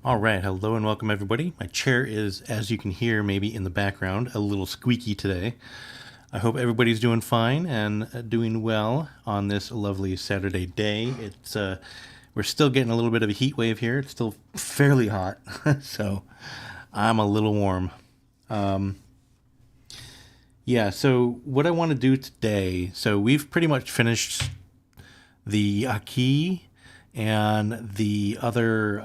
All right, hello and welcome everybody. My chair is, as you can hear maybe in the background, a little squeaky today. I hope everybody's doing fine and doing well on this lovely Saturday day. We're still getting a little bit of a heat wave here. It's still fairly hot, so I'm a little warm. Yeah, so what I want to do today, so we've pretty much finished the Aki and the other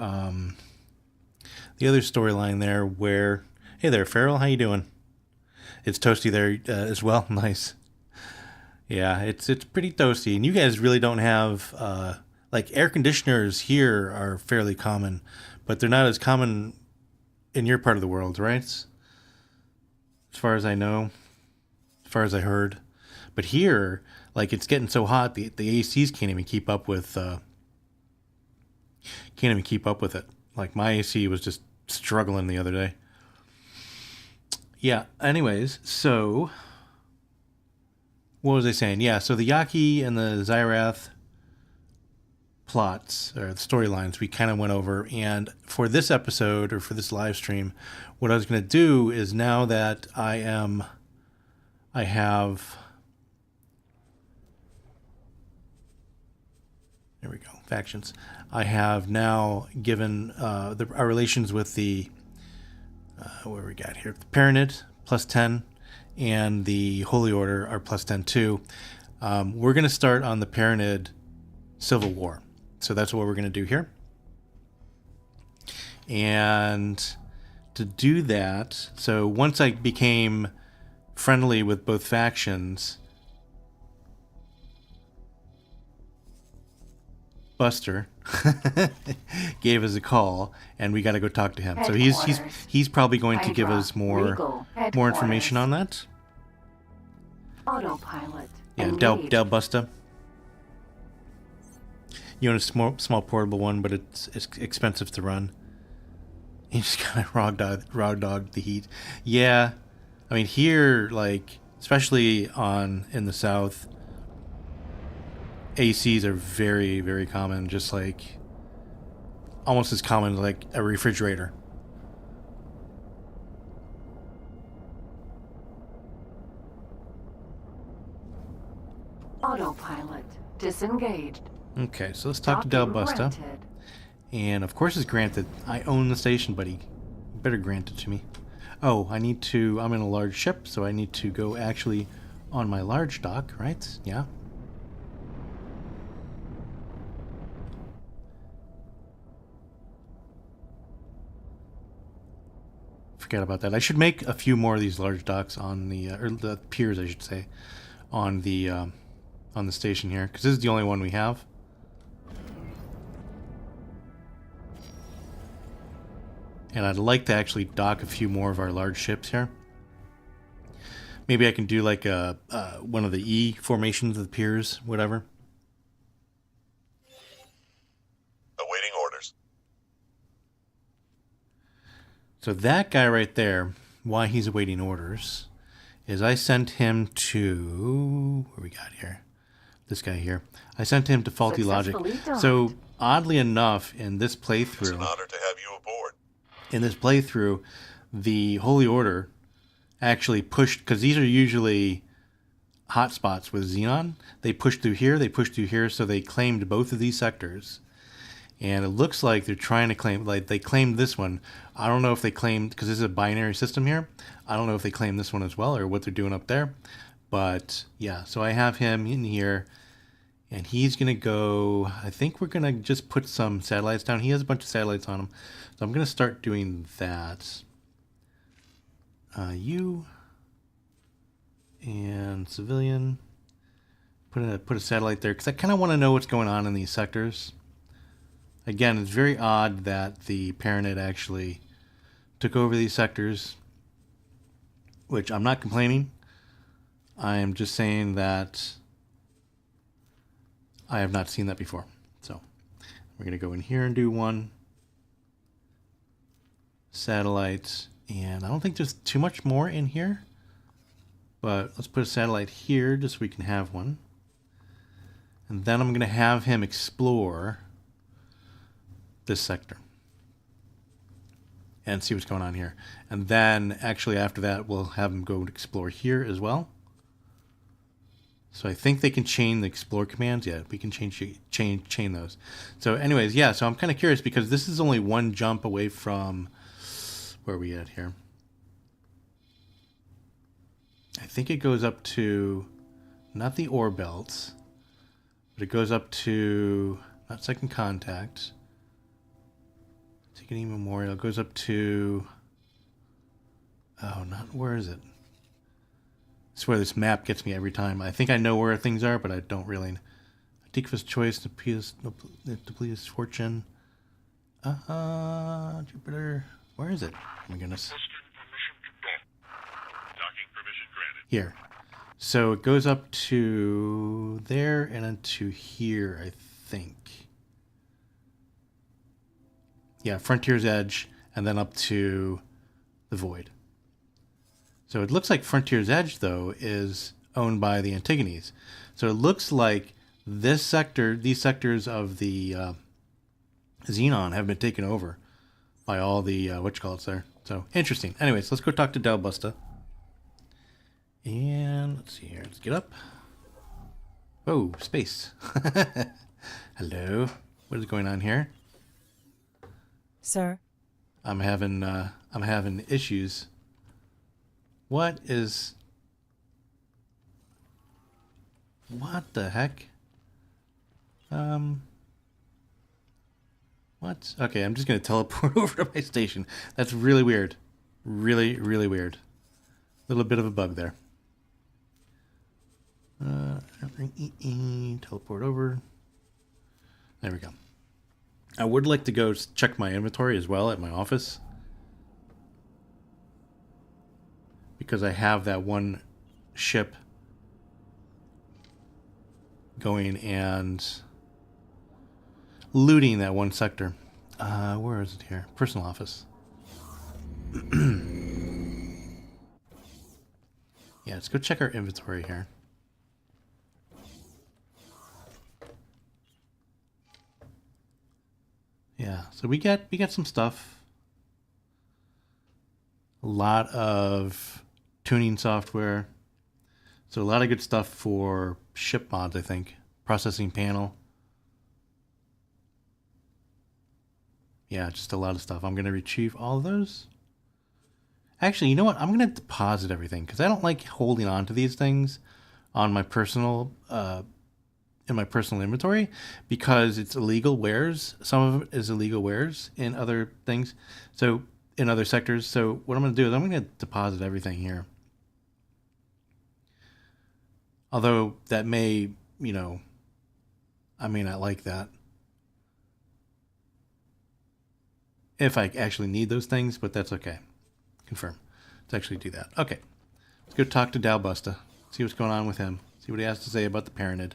storyline there where, hey there, Farrell, how you doing? It's toasty there as well. Nice. Yeah, it's pretty toasty, and you guys really don't have like air conditioners here are fairly common, but they're not as common in your part of the world, right? As far as I know, as far as I heard. But here, like it's getting so hot, the ACs can't even keep up with it. Like my AC was just struggling the other day. Yeah. Anyways, so what was I saying? Yeah. So the Yaki and the Zyrath plots or the storylines we kind of went over, and for this episode or for this live stream, what I was going to do is now that I have. There we go. Factions. I have now given our relations with the what we got here, the Paranid plus 10 and the Holy Order are plus 10 too. We're going to start on the Paranid Civil War. So that's what we're going to do here. And to do that, so once I became friendly with both factions, Buster gave us a call, and we got to go talk to him. So he's probably going to give us more information on that. Autopilot. Yeah, Del Busta. You want a small portable one, but it's expensive to run. You just kind of raw dog the heat. Yeah, I mean here, like especially in the south, ACs are very, very common, just like almost as common as like a refrigerator. Autopilot disengaged. Okay, so let's talk to Del Busta. And of course it's granted. I own the station, buddy. You better grant it to me. Oh, I'm in a large ship, so I need to go actually on my large dock, right? Yeah. Forget about that. I should make a few more of these large docks on or the piers, I should say, on the station here, because this is the only one we have. And I'd like to actually dock a few more of our large ships here. Maybe I can do like one of the E formations of the piers, whatever. Awaiting orders. So that guy right there, why he's awaiting orders, is I sent him to... What we got here? This guy here. I sent him to Faulty Logic. So, oddly enough, in this playthrough... It's an honor to have you aboard. In this playthrough, the Holy Order actually pushed... Because these are usually hotspots with Xenon. They pushed through here, so they claimed both of these sectors. And it looks like they're trying to claim, like they claimed this one. I don't know if they claimed, because this is a binary system here. I don't know if they claim this one as well or what they're doing up there. But yeah, so I have him in here, and he's going to go, I think we're going to just put some satellites down. He has a bunch of satellites on him. So I'm going to start doing that. You and civilian, put a satellite there, because I kind of want to know what's going on in these sectors. Again, it's very odd that the Paranid actually took over these sectors, which I'm not complaining. I am just saying that I have not seen that before. So we're going to go in here and do one satellite, and I don't think there's too much more in here, but let's put a satellite here just so we can have one. And then I'm going to have him explore this sector. and see what's going on here. And then, actually, after that, we'll have them go explore here as well. So I think they can chain the explore commands. Yeah, we can chain those. So anyways, yeah, so I'm kind of curious because this is only one jump away from... Where are we at here? I think it goes up to... Not the ore belts, but it goes up to... Not second contact. Antigone Memorial. It goes up to... Oh, not... Where is it? It's where this map gets me every time. I think I know where things are, but I don't really. Antiqua's Choice, Depletus Fortune. Jupiter. Where is it? Oh my goodness. Docking permission granted. Here. So it goes up to there and then to here, I think. Yeah, Frontier's Edge, and then up to the Void. So it looks like Frontier's Edge, though, is owned by the Antigones. So it looks like this sector, these sectors of the Xenon have been taken over by all the whatchamacallits there. So interesting. Anyways, let's go talk to Del Busta. And let's see here. Let's get up. Oh, space. Hello. What is going on here? Sir? I'm having issues. What the heck? What? Okay, I'm just going to teleport over to my station. That's really weird. Really, really weird. A little bit of a bug there. Teleport over. There we go. I would like to go check my inventory as well at my office. Because I have that one ship going and looting that one sector. Where is it here? Personal office. Yeah, let's go check our inventory here. Yeah, so we get some stuff. A lot of tuning software. So a lot of good stuff for ship mods, I think. Processing panel. Yeah, just a lot of stuff. I'm going to retrieve all of those. Actually, you know what? I'm going to deposit everything because I don't like holding on to these things on my personal in my personal inventory because it's illegal wares. Some of it is illegal wares in other things. So in other sectors. So what I'm going to do is I'm going to deposit everything here. Although that may, you know, I may not like that. If I actually need those things, but that's okay. Confirm. Let's actually do that. Okay. Let's go talk to Dalbusta. See what's going on with him. See what he has to say about the Paranid.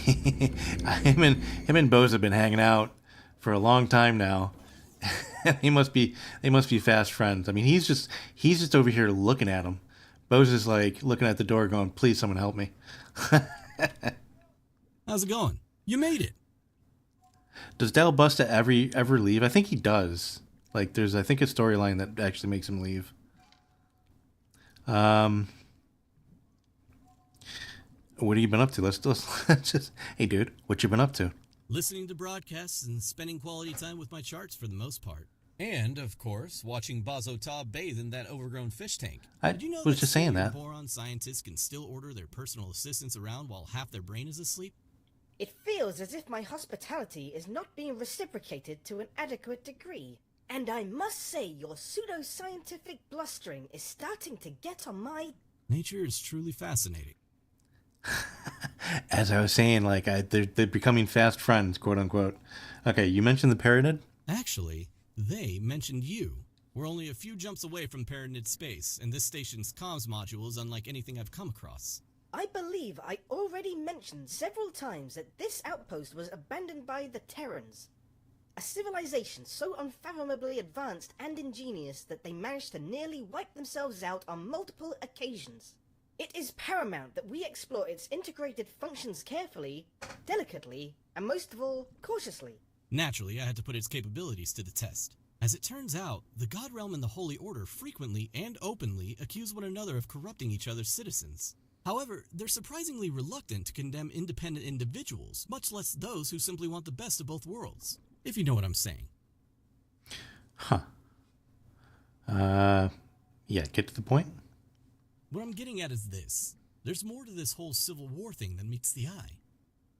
him and Bose have been hanging out for a long time now. they must be fast friends. I mean, he's just over here looking at him. Bose is like looking at the door going, please someone help me. How's it going? You made it. Does Dalbusta ever leave? I think he does. Like there's I think a storyline that actually makes him leave. What have you been up to? Let's just hey dude, what you been up to? Listening to broadcasts and spending quality time with my charts for the most part. And, of course, watching Bazo Ta bathe in that overgrown fish tank. Did you know was just saying that. Boron scientists can still order their personal assistants around while half their brain is asleep? It feels as if my hospitality is not being reciprocated to an adequate degree. And I must say your pseudo-scientific blustering is starting to get on my... Nature is truly fascinating. As I was saying, like they're becoming fast friends, quote unquote. Okay, you mentioned the Paranid? Actually, they mentioned you. We're only a few jumps away from Paranid space, and this station's comms module is unlike anything I've come across. I believe I already mentioned several times that this outpost was abandoned by the Terrans. A civilization so unfathomably advanced and ingenious that they managed to nearly wipe themselves out on multiple occasions. It is paramount that we explore its integrated functions carefully, delicately, and most of all, cautiously. Naturally, I had to put its capabilities to the test. As it turns out, the God Realm and the Holy Order frequently and openly accuse one another of corrupting each other's citizens. However, they're surprisingly reluctant to condemn independent individuals, much less those who simply want the best of both worlds. If you know what I'm saying. Huh. Yeah, get to the point. What I'm getting at is this. There's more to this whole Civil War thing than meets the eye.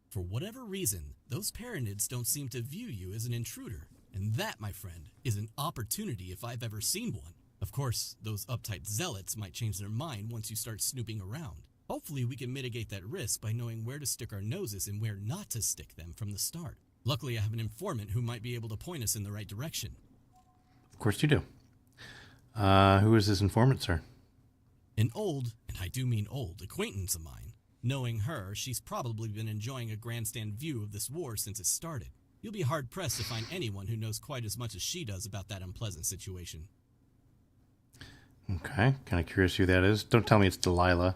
For whatever reason, those Paranids don't seem to view you as an intruder. And that, my friend, is an opportunity if I've ever seen one. Of course, those uptight zealots might change their mind once you start snooping around. Hopefully we can mitigate that risk by knowing where to stick our noses and where not to stick them from the start. Luckily, I have an informant who might be able to point us in the right direction. Of course you do. Who is this informant, sir? An old, and I do mean old, acquaintance of mine. Knowing her, she's probably been enjoying a grandstand view of this war since it started. You'll be hard-pressed to find anyone who knows quite as much as she does about that unpleasant situation. Okay, kind of curious who that is. Don't tell me it's Delilah.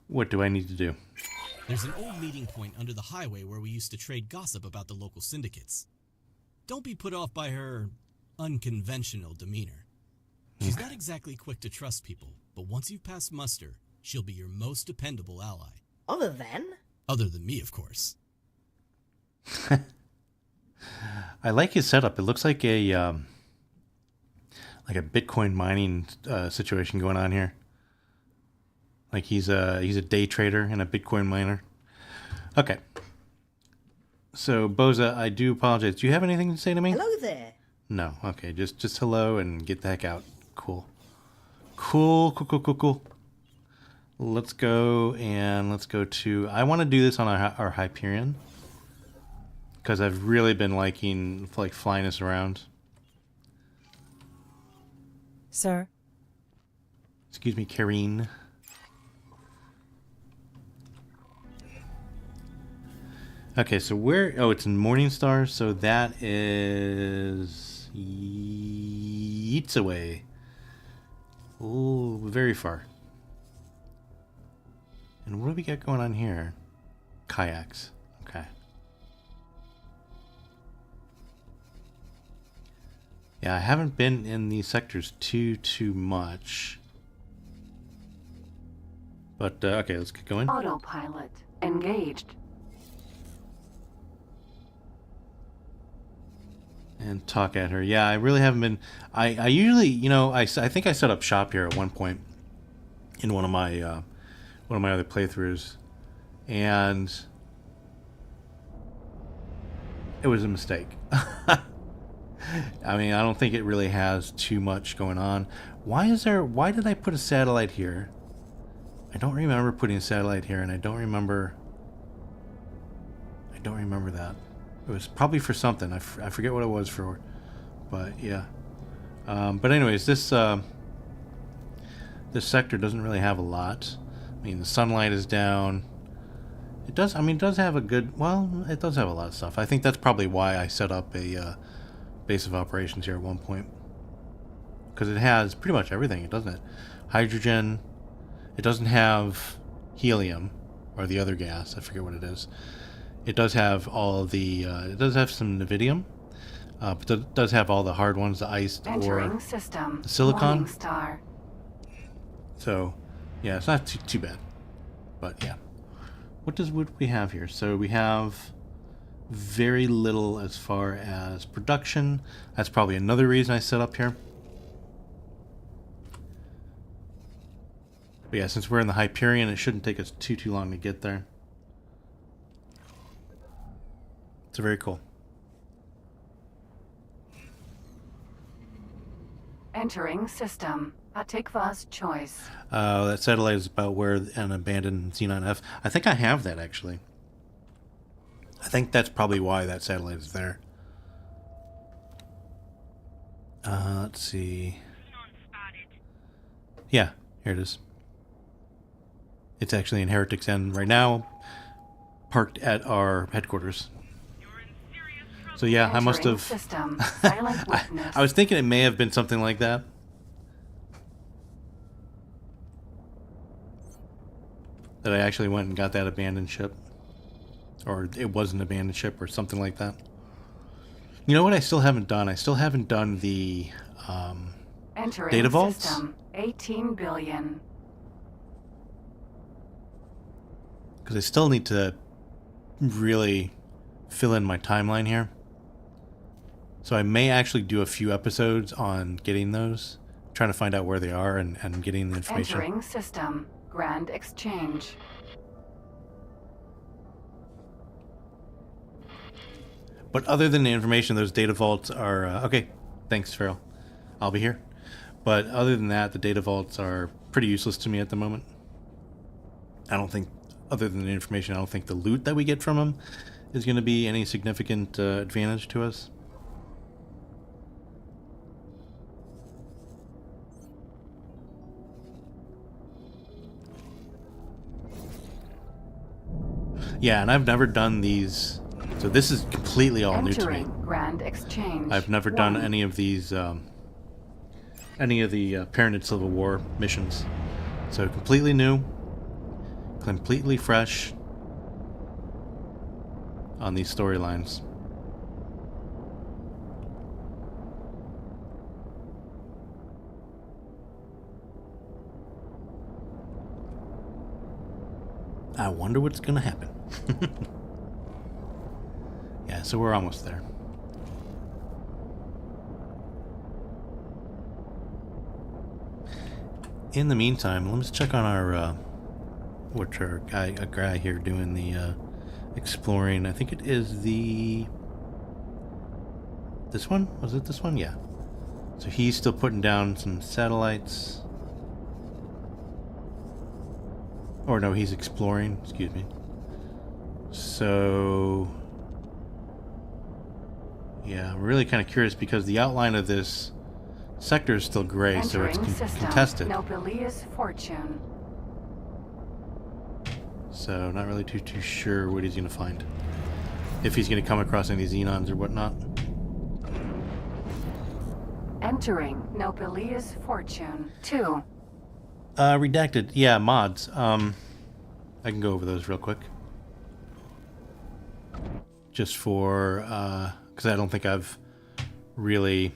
What do I need to do? There's an old meeting point under the highway where we used to trade gossip about the local syndicates. Don't be put off by her unconventional demeanor. She's not exactly quick to trust people, but once you've passed muster, she'll be your most dependable ally. Other than? Other than me, of course. I like his setup. It looks like a Bitcoin mining situation going on here. Like he's a day trader and a Bitcoin miner. Okay. So Boza, I do apologize. Do you have anything to say to me? Hello there. No. Okay. Just hello and get the heck out. Cool. Cool. Let's go to. I want to do this on our Hyperion because I've really been liking flying this around. Sir? Excuse me, Karine. Okay, so where... Oh, it's in Morningstar, so that is... yeets away. Oh, very far. And what do we got going on here? Kayaks. Okay. Yeah, I haven't been in these sectors too much. But, okay, let's get going. Autopilot engaged. And talk at her. Yeah, I really haven't been... I usually, I think I set up shop here at one point in one of my other playthroughs. And it was a mistake. I mean, I don't think it really has too much going on. Why did I put a satellite here? I don't remember putting a satellite here, and I don't remember that. It was probably for something. I forget what it was for, but yeah. But anyways, this sector doesn't really have a lot. I mean, the sunlight is down. It does have a good... Well, it does have a lot of stuff. I think that's probably why I set up a base of operations here at one point. Because it has pretty much everything, doesn't it? Hydrogen. It doesn't have helium, or the other gas. I forget what it is. It does have all of the... it does have some Nevidium. But it does have all the hard ones, the iced or system. the silicon. Morningstar. So, yeah, it's not too bad. But, yeah. What do we have here? So we have very little as far as production. That's probably another reason I set up here. But yeah, since we're in the Hyperion, it shouldn't take us too long to get there. It's very cool. Entering system. Atikva's choice. That satellite is about where an abandoned Xenon F. I think I have that, actually. I think that's probably why that satellite is there. Let's see. Yeah, here it is. It's actually in Heretic's End right now, parked at our headquarters. So yeah, I must have... System. Silent witness. I was thinking it may have been something like that. that I actually went and got that abandoned ship. Or it was an abandoned ship or something like that. You know what I still haven't done? I still haven't done the Entering data vaults. system 18 billion. Because I still need to really fill in my timeline here. So I may actually do a few episodes on getting those, trying to find out where they are and getting the information. Entering system. Grand exchange. But other than the information, those data vaults are... okay, thanks, Farrell. I'll be here. But other than that, the data vaults are pretty useless to me at the moment. I don't think, other than the information, I don't think the loot that we get from them is going to be any significant advantage to us. Yeah, and I've never done these, so this is completely all new to me. Entering Grand exchange. I've never done any of these, any of the Paranid Civil War missions. So completely new, completely fresh on these storylines. I wonder what's going to happen. Yeah, so we're almost there. In the meantime, let's check on our, what's our guy here doing the exploring. I think it is this one? Was it this one? Yeah. So he's still putting down some satellites. Or no, he's exploring, excuse me. So, yeah, I'm really kind of curious because the outline of this sector is still gray, so it's contested. Nobilius fortune. So, not really too sure what he's going to find. If he's going to come across any Xenons or whatnot. Entering Nobilius fortune 2. Redacted. Yeah, mods. I can go over those real quick. Just for, because I don't think I've really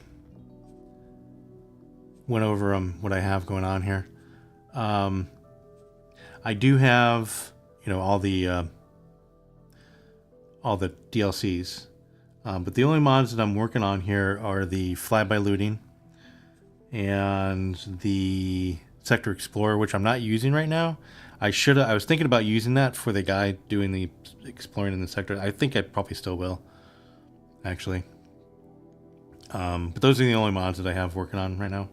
went over what I have going on here. I do have, you know, all the DLCs. But the only mods that I'm working on here are the flyby looting and the Sector Explorer, which I'm not using right now. I was thinking about using that for the guy doing the exploring in the sector. I think I probably still will, actually. But those are the only mods that I have working on right now.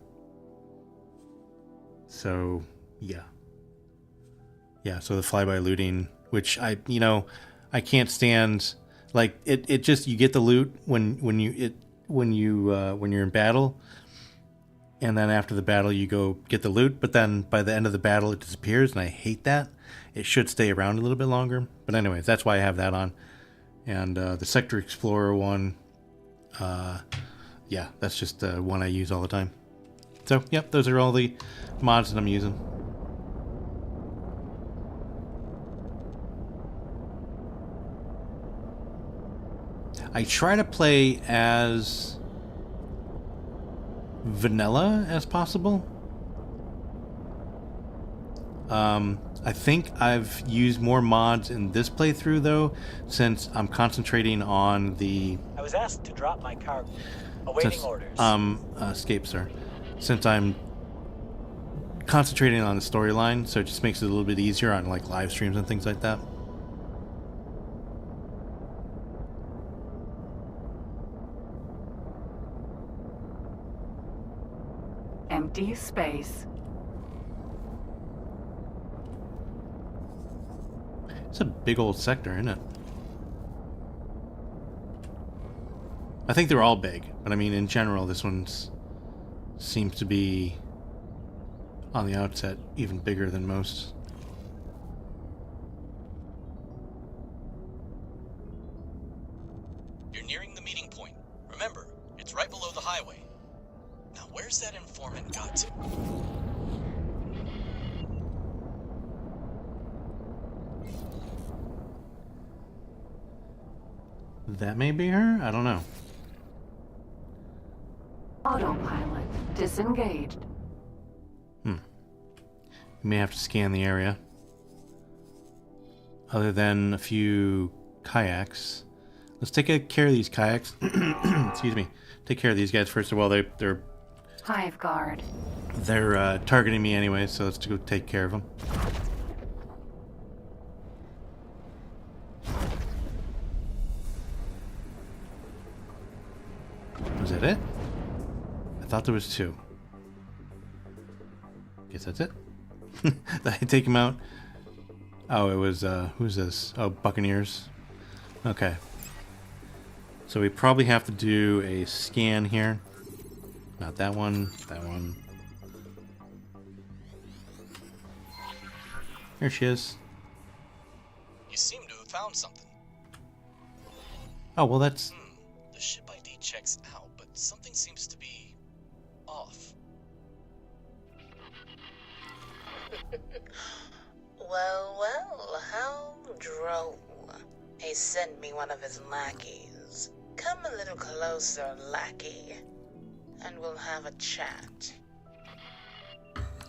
So, yeah. Yeah, so the flyby looting, which I can't stand. Like it just, you get the loot when you're in battle. And then after the battle, you go get the loot. But then by the end of the battle, it disappears. And I hate that. It should stay around a little bit longer. But anyways, that's why I have that on. And the Sector Explorer one, yeah, that's just one I use all the time. So, yep, those are all the mods that I'm using. I try to play as vanilla as possible. I think I've used more mods in this playthrough though, since I'm concentrating on the... I was asked to drop my cargo. Awaiting orders. Escape, sir. Since I'm concentrating on the storyline, so it just makes it a little bit easier on like live streams and things like that. Empty space. It's a big old sector, isn't it? I think they're all big, but I mean in general this one seems to be on the outset even bigger than most. You're nearing the meeting point. Remember, it's right below the highway. Now where's that informant got to? That may be her? I don't know. Autopilot disengaged. You may have to scan the area. Other than a few kayaks. Let's take care of these kayaks. Excuse me. Take care of these guys first of all. They're Hive guard. targeting me anyway, so let's go take care of them. Was that it? I thought there was 2. Guess that's it. Did I take him out? Oh, it was, who's this? Oh, Buccaneers. Okay. So we probably have to do a scan here. Not that one, that one. Here she is. You seem to have found something. Oh, well that's... The ship ID checks out, but something seems to be off. Well, how droll. He sent me one of his lackeys. Come a little closer, lackey, and we'll have a chat.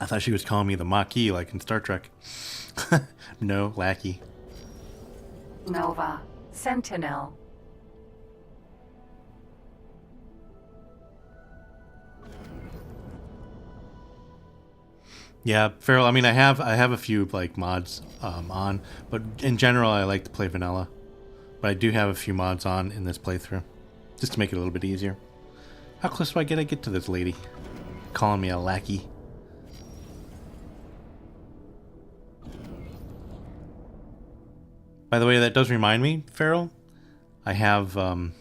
I thought she was calling me the Maquis, like in Star Trek. No, lackey. Nova. Sentinel. Yeah, Feral. I mean, I have a few like mods on, but in general, I like to play vanilla. But I do have a few mods on in this playthrough, just to make it a little bit easier. How close do I get to this lady? Calling me a lackey. By the way, that does remind me, Feral. I have I'm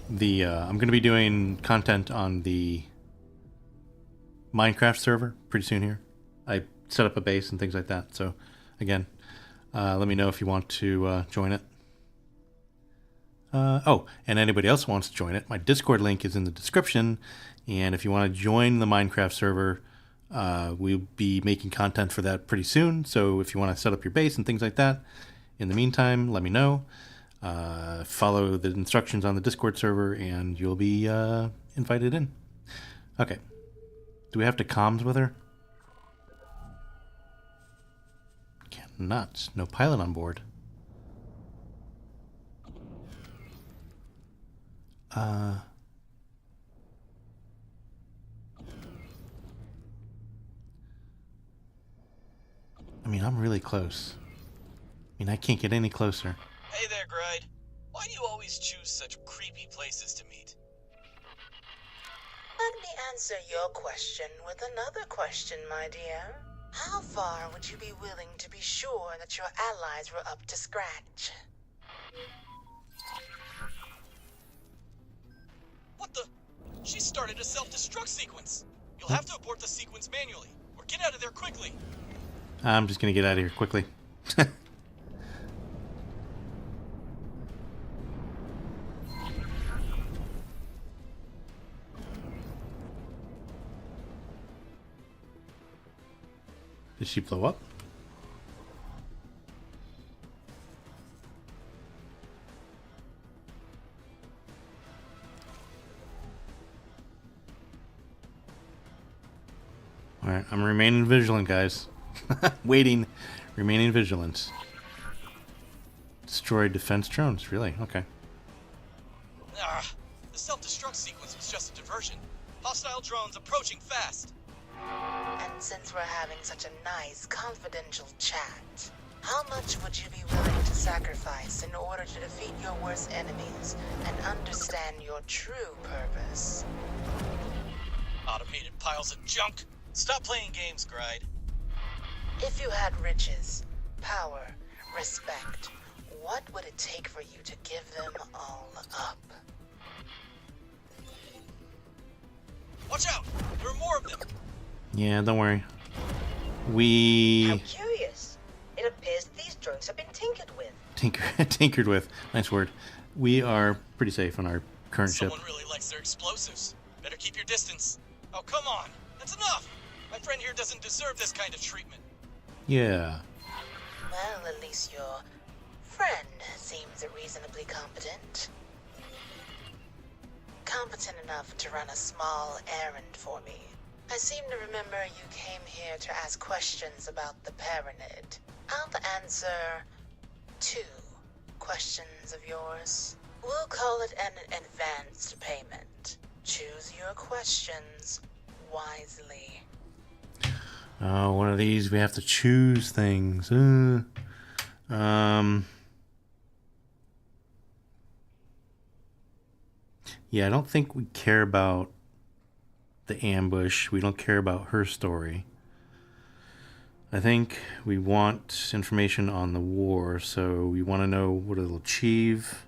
going to be doing content on the Minecraft server pretty soon here. I set up a base and things like that. So, again, let me know if you want to join it. Oh, and anybody else wants to join it, my Discord link is in the description. And if you want to join the Minecraft server, we'll be making content for that pretty soon. So if you want to set up your base and things like that, in the meantime, let me know. Follow the instructions on the Discord server and you'll be invited in. Okay. Do we have to comms with her? Cannot. No pilot on board. I mean, I'm really close. I mean, I can't get any closer. Hey there, Gride. Why do you always choose such creepy places to meet? Let me answer your question with another question, my dear. How far would you be willing to be sure that your allies were up to scratch? What the? She started a self-destruct sequence. You'll have to abort the sequence manually, or get out of there quickly. I'm just gonna get out of here quickly. Did she blow up? Alright, I'm remaining vigilant, guys. Waiting. Remaining vigilant. Destroy defense drones. Really? Okay. The self-destruct sequence was just a diversion. Hostile drones approaching fast. And since we're having such a nice, confidential chat, how much would you be willing to sacrifice in order to defeat your worst enemies and understand your true purpose? Automated piles of junk. Stop playing games, Gride. If you had riches, power, respect, what would it take for you to give them all up? Watch out! There are more of them! Yeah, don't worry. How curious. It appears these drones have been tinkered with. Tinkered with. Nice word. We are pretty safe on our current ship. Someone really likes their explosives. Better keep your distance. Oh, come on! That's enough! My friend here doesn't deserve this kind of treatment. Yeah. Well, at least you're friend seems reasonably competent. Competent enough to run a small errand for me. I seem to remember you came here to ask questions about the Paranid. I'll answer 2 questions of yours. We'll call it an advanced payment. Choose your questions wisely. Oh, one of these, we have to choose things. Yeah, I don't think we care about the ambush. We don't care about her story. I think we want information on the war, so we want to know what it'll achieve.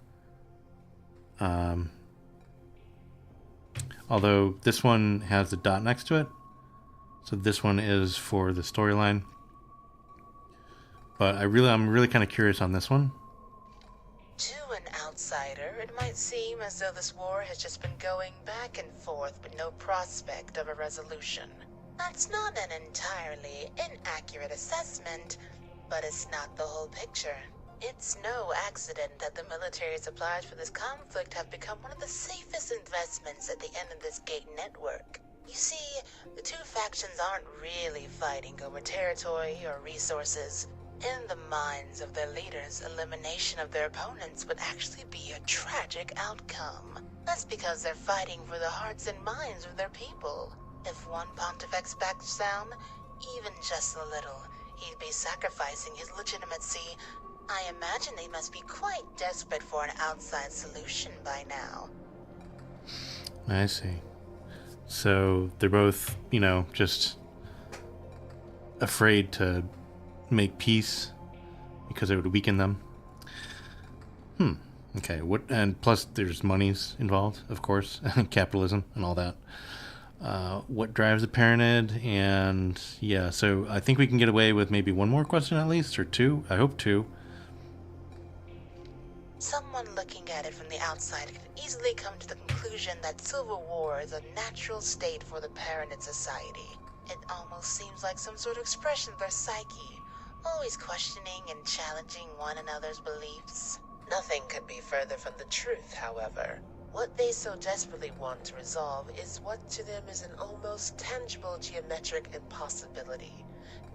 Although this one has the dot next to it, so this one is for the storyline. But I'm really kind of curious on this one. To an outsider, it might seem as though this war has just been going back and forth with no prospect of a resolution. That's not an entirely inaccurate assessment, but it's not the whole picture. It's no accident that the military supplies for this conflict have become one of the safest investments at the end of this gate network. You see, the 2 factions aren't really fighting over territory or resources. In the minds of their leaders, elimination of their opponents would actually be a tragic outcome. That's because they're fighting for the hearts and minds of their people. If one pontifex backs down, even just a little, he'd be sacrificing his legitimacy. I imagine they must be quite desperate for an outside solution by now. I see. So they're both, just afraid to make peace because it would weaken them. Okay. And plus there's monies involved, of course, capitalism and all that. What drives the Paranid? And yeah, so I think we can get away with maybe one more question at least, or 2. I hope 2. Someone looking at it from the outside could easily come to the conclusion that civil war is a natural state for the Paranid society. It almost seems like some sort of expression of their psyche, always questioning and challenging one another's beliefs. Nothing could be further from the truth, however. What they so desperately want to resolve is what to them is an almost tangible geometric impossibility,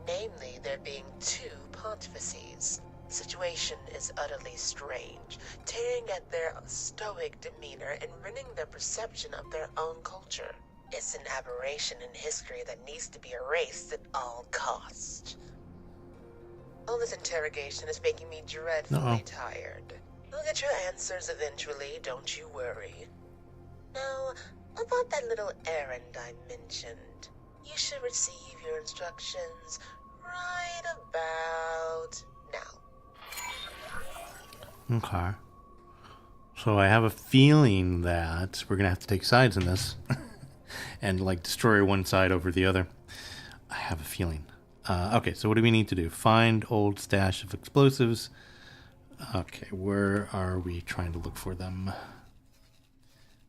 namely there being 2 pontifices. The situation is utterly strange, tearing at their stoic demeanor and rending their perception of their own culture. It's an aberration in history that needs to be erased at all costs. All this interrogation is making me dreadfully tired. I'll get your answers eventually, don't you worry. Now, about that little errand I mentioned. You should receive your instructions right about now. Okay. So I have a feeling that we're going to have to take sides in this and destroy one side over the other. I have a feeling. Okay, so what do we need to do? Find old stash of explosives. Okay, where are we trying to look for them?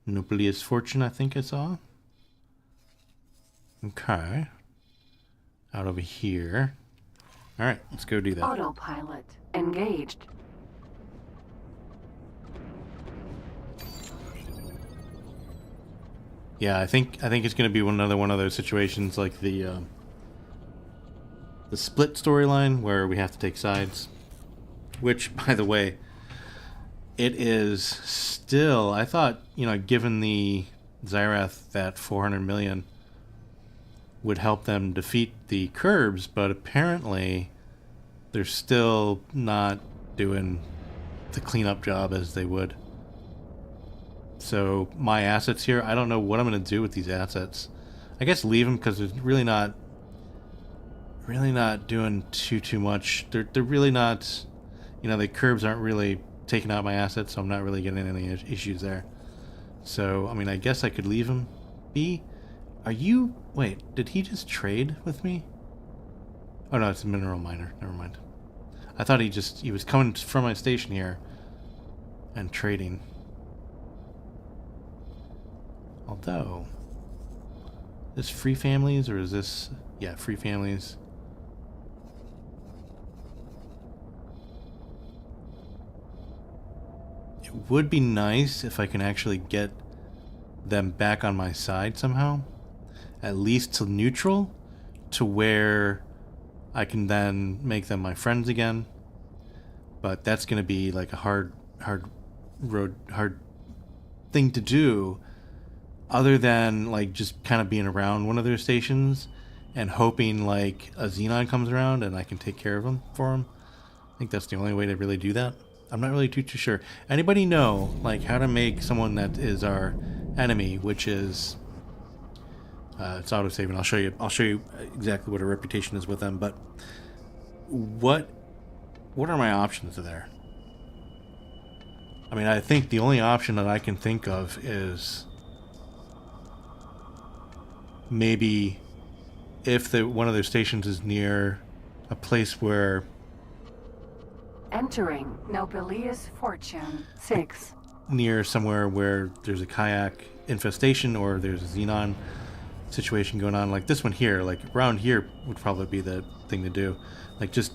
Nucleus Fortune, I think I saw. Okay. Out over here. Alright, let's go do that. Autopilot engaged. Yeah, I think it's going to be another one of those situations like the split storyline where we have to take sides. Which, by the way, it is still, I thought, given the Zyrath, that 400 million would help them defeat the Curbs, but apparently they're still not doing the cleanup job as they would. So my assets here, I don't know what I'm going to do with these assets. I guess leave them because they're really not doing too much. They're really not, the Curbs aren't really taking out my assets, so I'm not really getting any issues there. So, I guess I could leave him be. Wait, did he just trade with me? Oh no, it's a mineral miner. Never mind. I thought he was coming from my station here and trading. Although, is this free families or is this, yeah, free families. would be nice if I can actually get them back on my side somehow. At least to neutral, to where I can then make them my friends again. But that's going to be like a hard thing to do, other than like just kind of being around one of their stations and hoping like a Xenon comes around and I can take care of them for them. I think that's the only way to really do that. I'm not really too sure. Anybody know like how to make someone that is our enemy, which is it's autosaving. I'll show you exactly what a reputation is with them. But what are my options there? I mean, I think the only option that I can think of is maybe if one of their stations is near a place where Entering Nobilius Fortune 6. near somewhere where there's a kayak infestation or there's a Xenon situation going on, like this one here, like around here would probably be the thing to do. Like just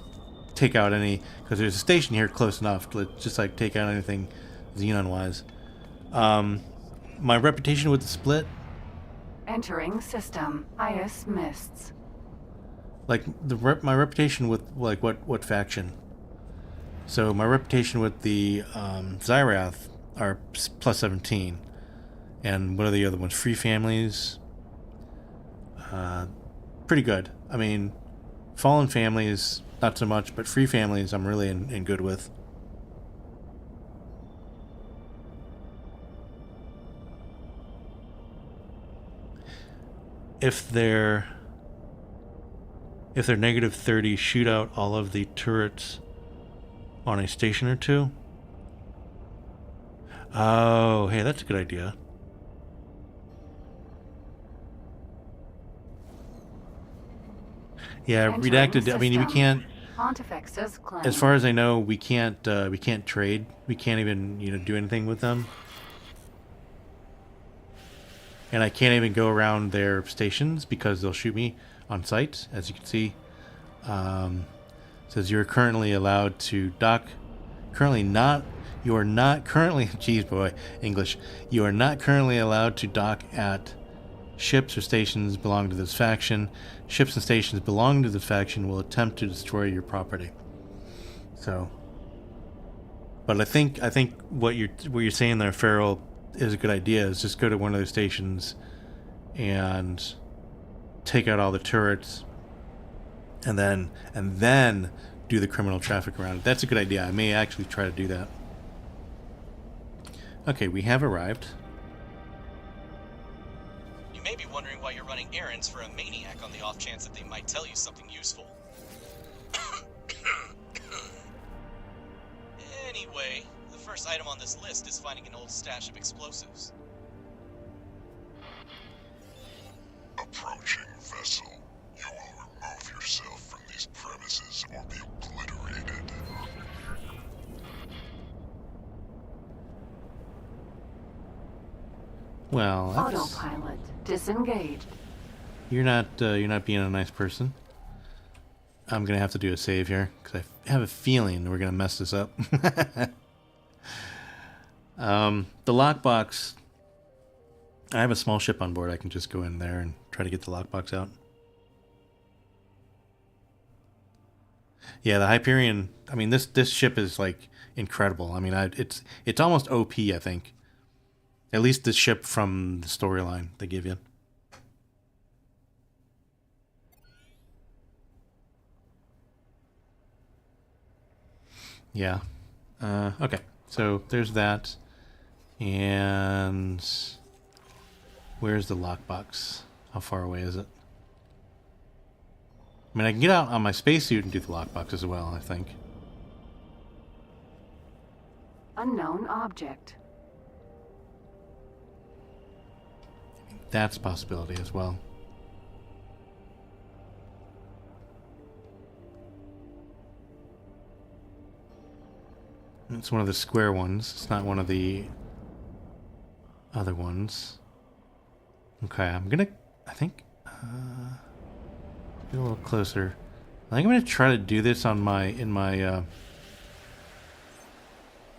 take out any, because there's a station here close enough to just like take out anything Xenon wise. My reputation with the split, Entering system. IS mists. like my reputation with like what faction. So my reputation with the Zyrath are plus 17, and what are the other ones? Free families. Pretty good. I mean, fallen families not so much, but free families I'm really in good with. If they're negative 30, shoot out all of the turrets on a station or two. Oh, hey, that's a good idea. Yeah, Entering redacted. I mean, we system. can't. Pontifex's claim. As far as I know, we can't trade. We can't even do anything with them. And I can't even go around their stations because they'll shoot me on sight, as you can see. Says you're currently allowed to dock. You are not currently. Geez, boy, English. You are not currently allowed to dock at ships or stations belonging to this faction. Ships and stations belonging to this faction will attempt to destroy your property. So, but I think what you're saying there, Farrell, is a good idea. Is just go to one of those stations and take out all the turrets, and then do the criminal traffic around it. That's a good idea. I may actually try to do that. Okay, we have arrived. You may be wondering why you're running errands for a maniac on the off chance that they might tell you something useful. Anyway, the first item on this list is finding an old stash of explosives. Approaching vessel. You will remove yourself from these premises or be obliterated. Well, that's, Autopilot disengaged. you're not being a nice person. I'm gonna have to do a save here because I have a feeling we're gonna mess this up. The lockbox. I have a small ship on board. I can just go in there and try to get the lockbox out. Yeah, the Hyperion. I mean, this ship is like incredible. I mean, it's almost OP. I think. At least the ship from the storyline they give you. Yeah. Okay. So there's that. And where's the lockbox? How far away is it? I mean, I can get out on my spacesuit and do the lockbox as well, I think. Unknown object. That's a possibility as well. It's one of the square ones. It's not one of the other ones. Okay, I think, get a little closer. I think I'm gonna try to do this on my,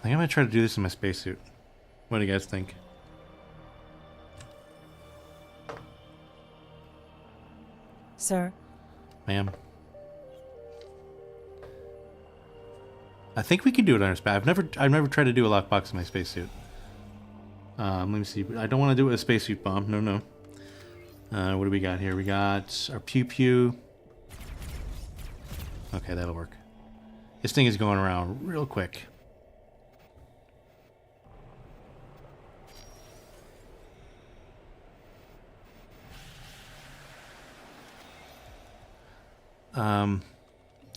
I think I'm gonna try to do this in my spacesuit. What do you guys think? Sir? Ma'am? I think we can do it on our space. I've never tried to do a lockbox in my spacesuit. Let me see. I don't want to do it with a spacesuit bomb. No, no. What do we got here? We got our pew pew. Okay, that'll work. This thing is going around real quick.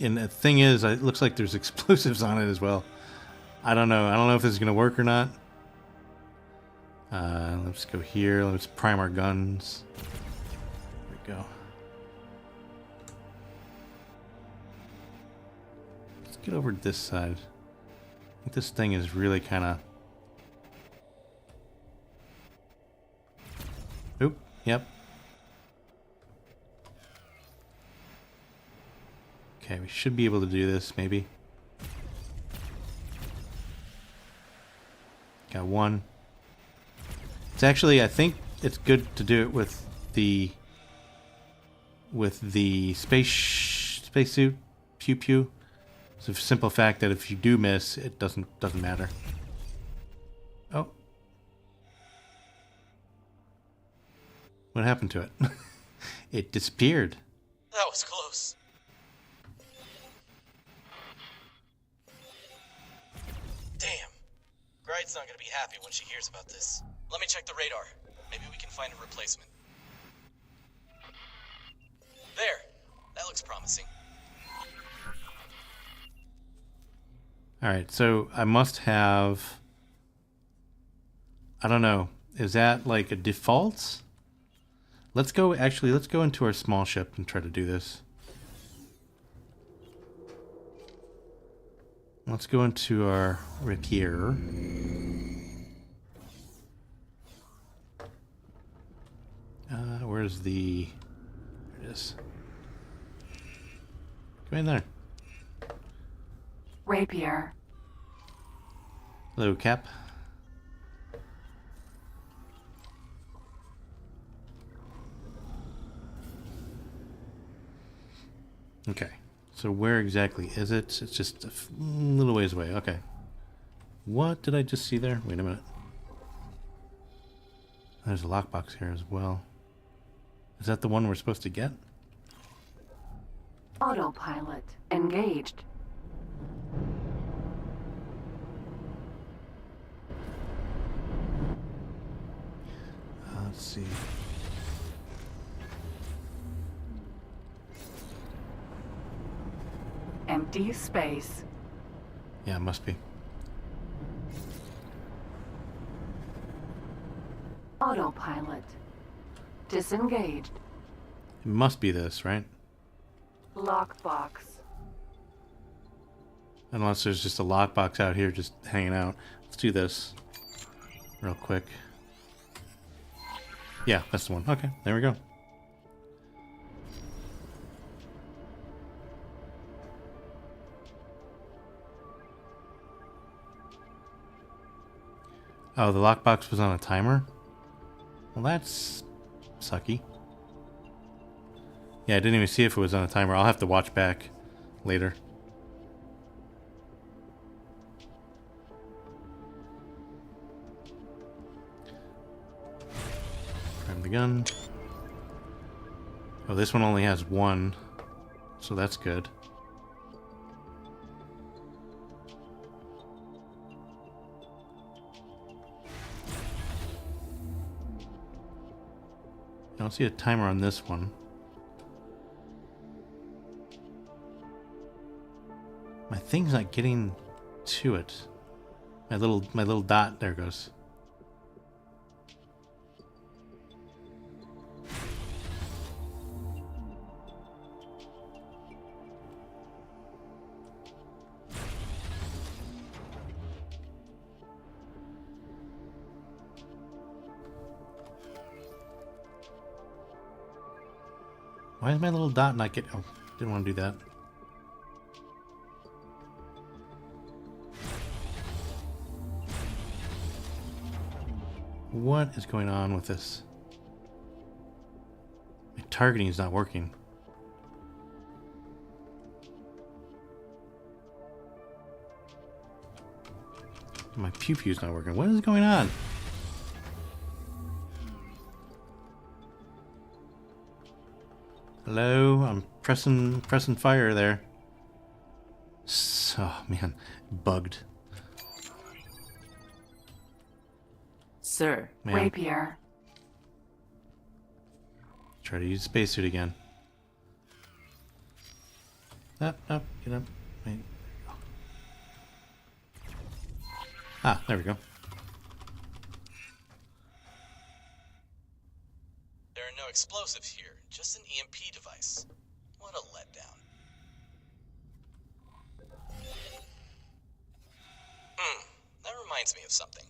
And the thing is, it looks like there's explosives on it as well. I don't know. I don't know if this is going to work or not. Let's go here. Let's prime our guns. There we go. Let's get over to this side. I think this thing is really kind of... Oop. Yep. Okay, we should be able to do this, maybe. Got one. It's actually, I think it's good to do it with the spacesuit pew pew. It's a simple fact that if you do miss, it doesn't matter. Oh. What happened to it? It disappeared. That was close. Damn. Gride's not gonna be happy when she hears about this. Let me check the radar. Maybe we can find a replacement. There. That looks promising. Alright, so I must have... I don't know. Is that like a default? Let's go into our small ship and try to do this. Let's go into our rapier. Where's the... There it is. Go in there. Rapier. Hello, Cap. Okay. So where exactly is it? It's just a little ways away. Okay. What did I just see there? Wait a minute. There's a lockbox here as well. Is that the one we're supposed to get? Autopilot engaged. Let's see. Empty space. Yeah, it must be. Autopilot disengaged. It must be this, right? Lockbox. Unless there's just a lockbox out here just hanging out. Let's do this real quick. Yeah, that's the one. Okay, there we go. Oh, the lockbox was on a timer? Well, that's sucky. Yeah, I didn't even see if it was on a timer. I'll have to watch back later. Prime the gun. Oh, this one only has one, so that's good. I don't see a timer on this one. My thing's not getting to it. My little dot, there it goes. Why is my little dot not getting... Oh, didn't want to do that. what is going on with this? My targeting is not working. My pew-pew's not working. What is going on? Hello? I'm pressing fire there. Oh, man. Bugged. Sir, Man. rapier. Try to use spacesuit again. Up, get up. Wait. Ah, there we go. There are no explosives here, just an EMP device. What a letdown. That reminds me of something.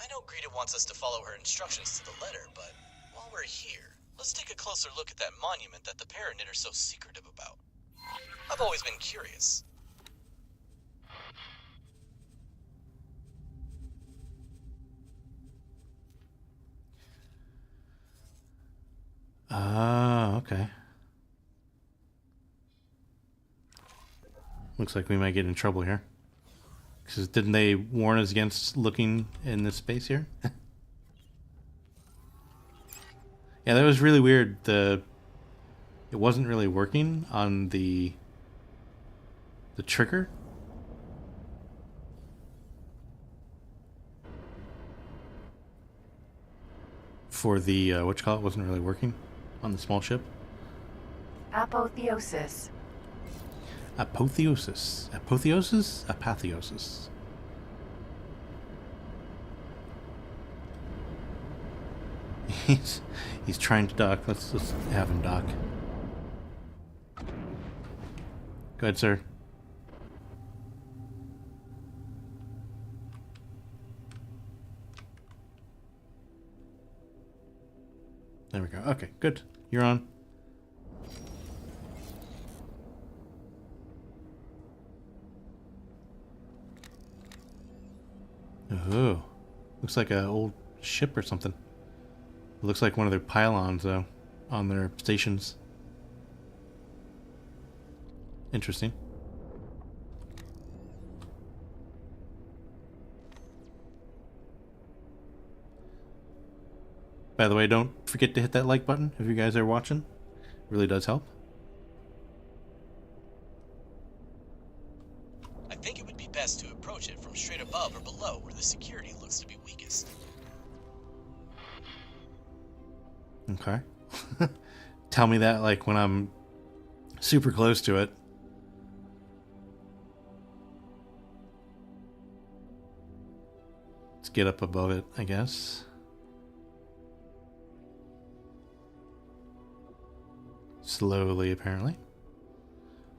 I know Greta wants us to follow her instructions to the letter, but while we're here, let's take a closer look at that monument that the Paranid are so secretive about. I've always been curious. Ah, okay. Looks like we might get in trouble here. Because didn't they warn us against looking in this space here? Yeah, that was really weird. It wasn't really working on the trigger. For the whatchamacallit, it wasn't really working on the small ship. Apotheosis. Apotheosis. Apotheosis? Apotheosis. He's trying to dock. Let's have him dock. Go ahead, sir. There we go. Okay, good. You're on. Oh, looks like an old ship or something. It looks like one of their pylons, though, on their stations. Interesting. By the way, don't forget to hit that like button if you guys are watching. It really does help. I think it would be best to approach it from straight above or below where the security looks to be weakest. Okay. Tell me that like when I'm super close to it. Let's get up above it, I guess. Slowly, apparently.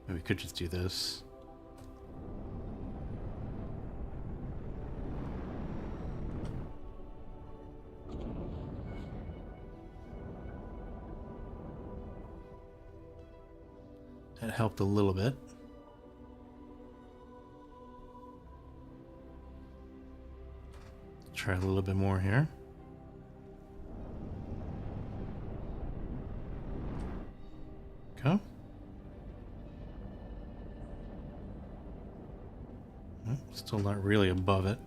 Maybe we could just do this. That helped a little bit. Try a little bit more here. Go. Still not really above it.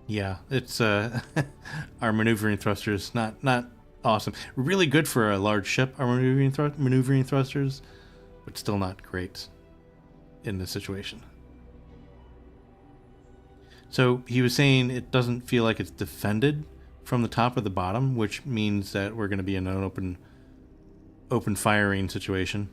Yeah, it's our maneuvering thrusters not awesome. Really good for a large ship, our maneuvering thrusters, but still not great in this situation. So he was saying it doesn't feel like it's defended from the top or the bottom, which means that we're going to be in an open fire situation.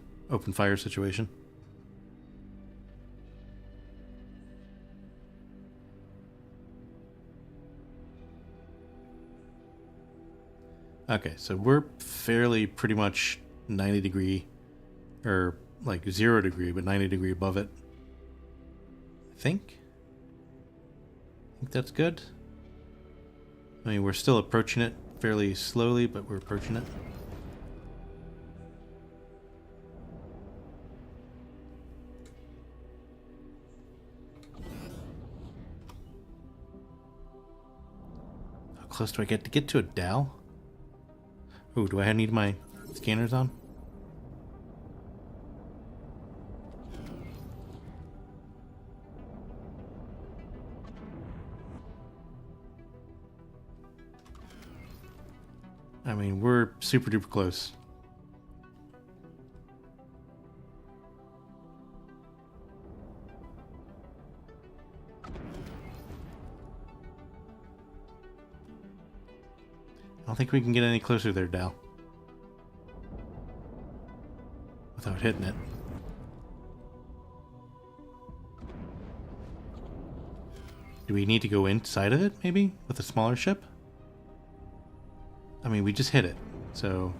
Okay, so we're fairly pretty much 90 degree, or like 0 degree, but 90 degree above it. I think that's good. I mean, we're still approaching it fairly slowly, but we're approaching it. close do I get to get to a Dal? Ooh, do I need my scanners on? I mean, we're super duper close. I don't think we can get any closer there, Dal. Without hitting it. Do we need to go inside of it, maybe? With a smaller ship? I mean, we just hit it, so...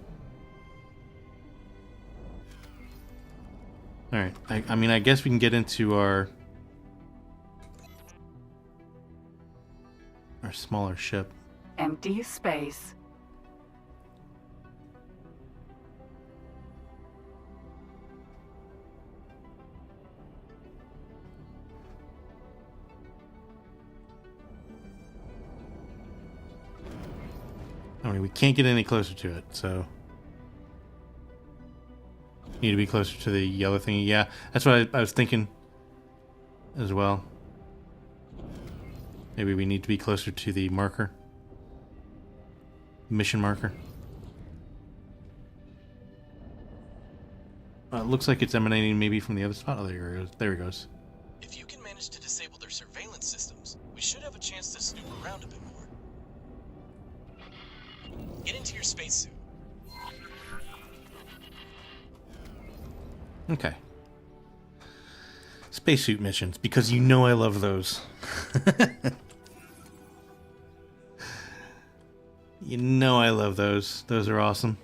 Alright, I mean, I guess we can get into our smaller ship. Empty space. I mean, we can't get any closer to it, so... Need to be closer to the yellow thingy. Yeah, that's what I was thinking as well. Maybe we need to be closer to the marker. Mission marker. It looks like it's emanating maybe from the other spot. Oh, there it goes. There it goes. If you can manage to disable their surveillance systems, we should have a chance to snoop around a bit more. Get into your spacesuit. Okay. Spacesuit missions, because you know I love those. You know I love those. Those are awesome.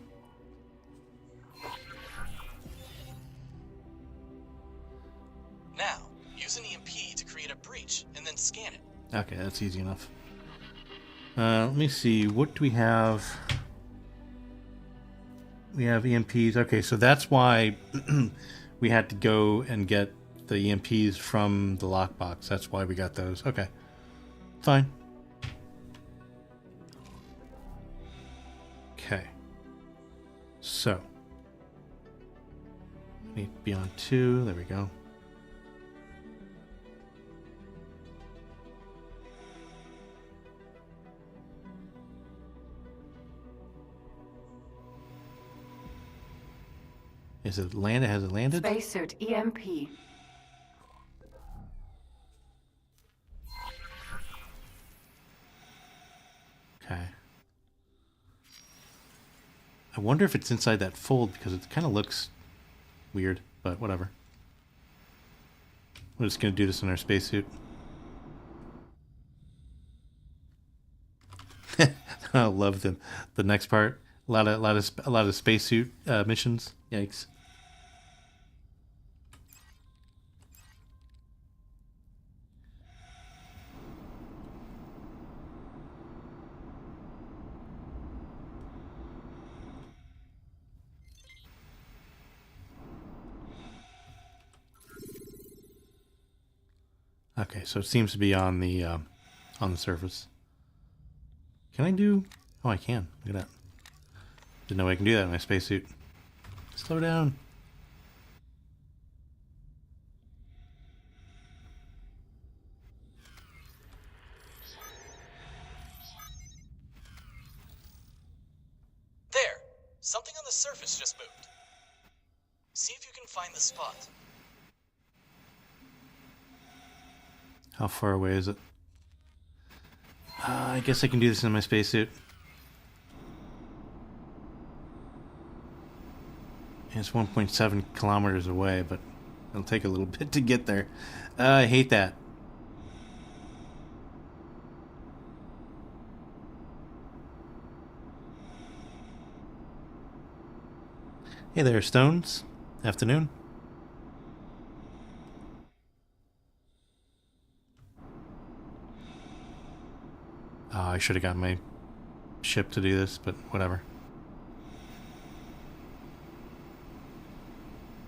Now, use an EMP to create a breach and then scan it. Okay, that's easy enough. Let me see. What do we have? We have EMPs. Okay, so that's why we had to go and get the EMPs from the lockbox. That's why we got those. Okay. Fine. Okay. So. Need to be on 2. There we go. Is it landed? Has it landed? Spacesuit EMP. Okay. I wonder if it's inside that fold because it kind of looks weird, but whatever. We're just gonna do this in our spacesuit. I love the next part. A lot of spacesuit missions. Yikes. Okay, so it seems to be on the surface. Can I do? Oh, I can. Look at that. Didn't know I can do that in my spacesuit. Slow down. There! Something on the surface just moved. See if you can find the spot. How far away is it? I guess I can do this in my spacesuit. It's 1.7 kilometers away, but it'll take a little bit to get there. I hate that. Hey there, Stones. Afternoon. I should have gotten my ship to do this, but whatever.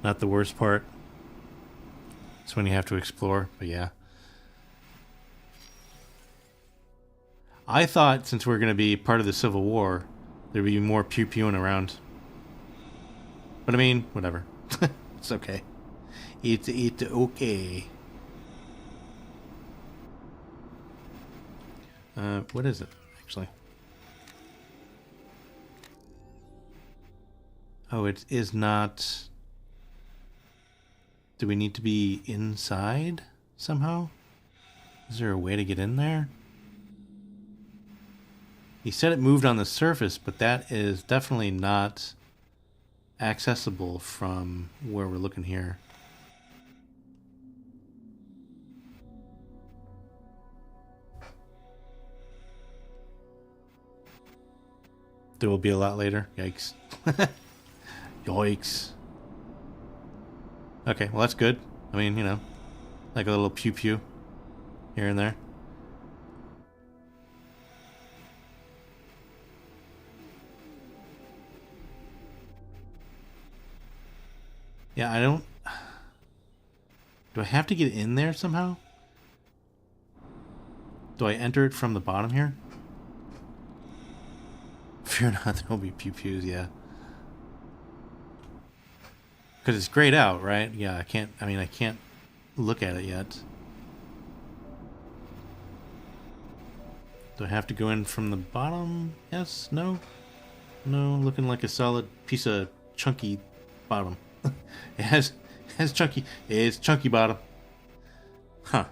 Not the worst part. It's when you have to explore, but yeah. I thought since we're going to be part of the Civil War, there'd be more pew-pewing around. But I mean, whatever. It's okay. It's okay. What is it, actually? Oh, it is not... Do we need to be inside somehow? Is there a way to get in there? He said it moved on the surface, but that is definitely not accessible from where we're looking here. There will be a lot later. Yikes. Yikes. Okay, well that's good. I mean, you know, like a little pew-pew here and there. Yeah, I don't... Do I have to get in there somehow? Do I enter it from the bottom here? Fear not, there will be pew-pews, yeah. Because it's grayed out, right? Yeah, I can't look at it yet. Do I have to go in from the bottom? Yes? No? No, looking like a solid piece of chunky bottom. It has chunky, it's chunky bottom. Huh.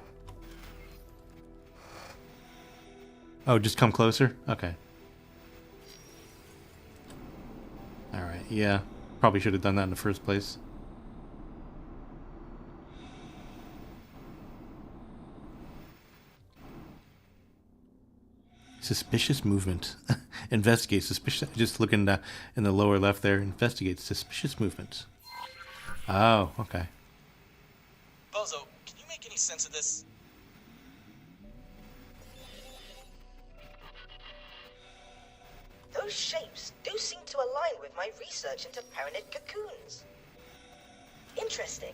Oh, just come closer? Okay. Alright, yeah. Probably should have done that in the first place. Suspicious movement. Investigate suspicious. Just looking in the lower left there. Investigate suspicious movement. Oh, okay. Bozo, can you make any sense of this? Those shapes do seem to align with my research into Paranid cocoons. Interesting.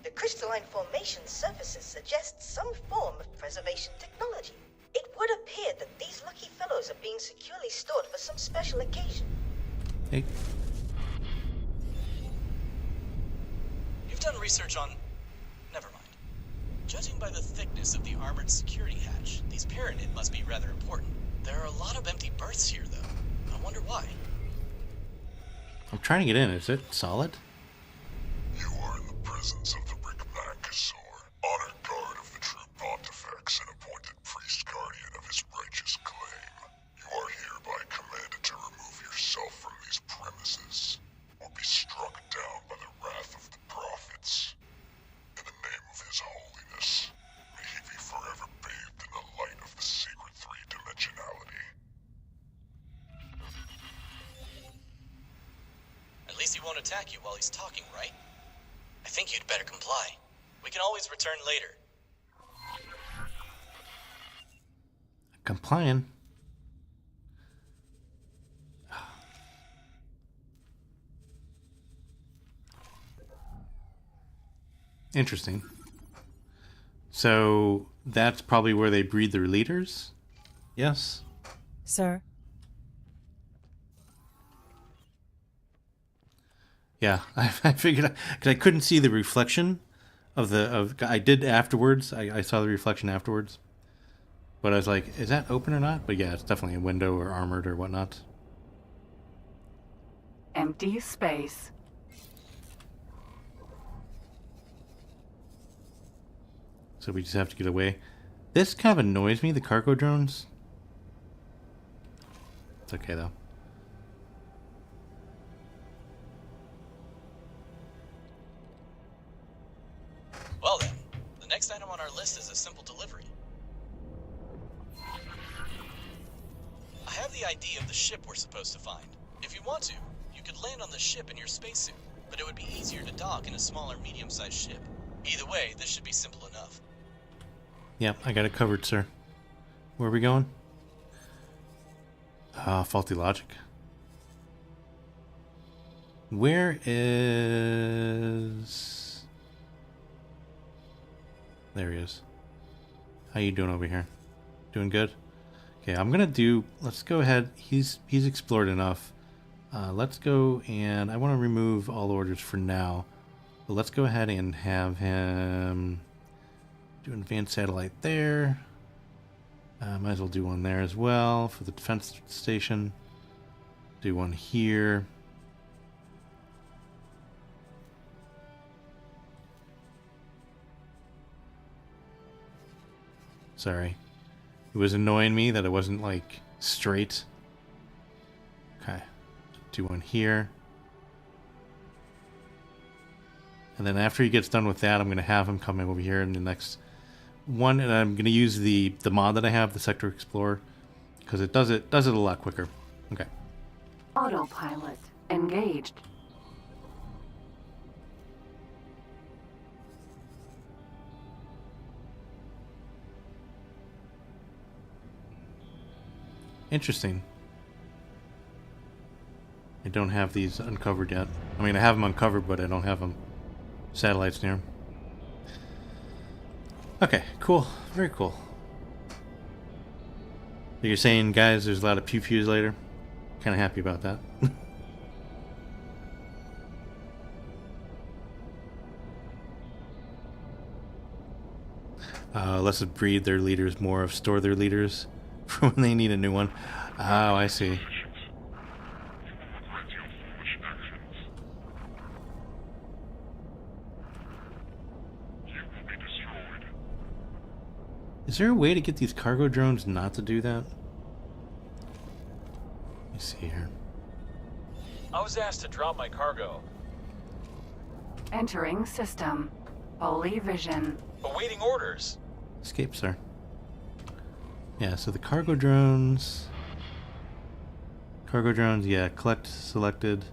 The crystalline formation surfaces suggest some form of preservation technology. It would appear that these lucky fellows are being securely stored for some special occasion. Hey. You've done research on... Never mind. Judging by the thickness of the armored security hatch, these Paranid must be rather important. There are a lot of empty berths here, though. I wonder why. I'm trying to get in. Is it solid? You are in the presence of the Rickmacasaur, honored guard of the true Pontifex and appointed priest guardian of his righteous claim. You are hereby commanded to remove yourself from these premises, or be struck down by the wrath of the prophets. In the name of his holiness, may he be forever bathed in the light of the sacred three-dimensionality. At least he won't attack you while he's talking, right? I think you'd better comply. We can always return later. Complying. Interesting. So that's probably where they breed their leaders? Yes? Sir? Yeah, I figured, because I couldn't see the reflection I did afterwards. I saw the reflection afterwards. But I was like, is that open or not? But yeah, it's definitely a window or armored or whatnot. Empty space. So we just have to get away. This kind of annoys me, the cargo drones. It's okay though. Well then, the next item on our list is a simple delivery. I have the ID of the ship we're supposed to find. If you want to, you could land on the ship in your spacesuit, but it would be easier to dock in a smaller medium-sized ship. Either way, this should be simple enough. Yep, I got it covered, sir. Where are we going? Faulty logic. Where is... There he is. How you doing over here? Doing good? Okay, I'm gonna do. Let's go ahead. He's explored enough. Let's go, and I want to remove all orders for now. But let's go ahead and have him do an advanced satellite there. Might as well do one there as well for the defense station. Do one here. Sorry. It was annoying me that it wasn't like straight. Okay. Do one here. And then after he gets done with that, I'm going to have him come over here in the next one, and I'm going to use the mod that I have, the Sector Explorer, because it does it a lot quicker. Okay. Autopilot engaged. Interesting. I don't have these uncovered yet. I mean, I have them uncovered, but I don't have them satellites near them. Okay, cool. Very cool. You're saying, guys, there's a lot of pew-pews later? Kind of happy about that. Less of breed their leaders, more of store their leaders for when they need a new one. Oh, I see. Is there a way to get these cargo drones not to do that? Let me see here. I was asked to drop my cargo. Entering system. Holy vision. Awaiting orders. Escape, sir. Yeah, so the cargo drones... Cargo drones, yeah, collect selected.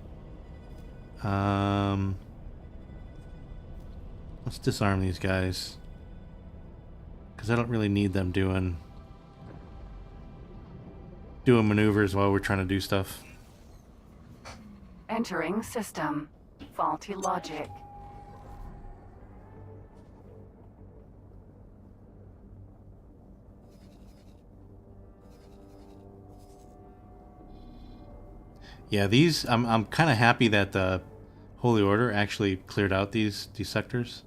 Let's disarm these guys. Because I don't really need them doing maneuvers while we're trying to do stuff. Entering system. Faulty logic. Yeah, these I'm kind of happy that the Holy Order actually cleared out these sectors,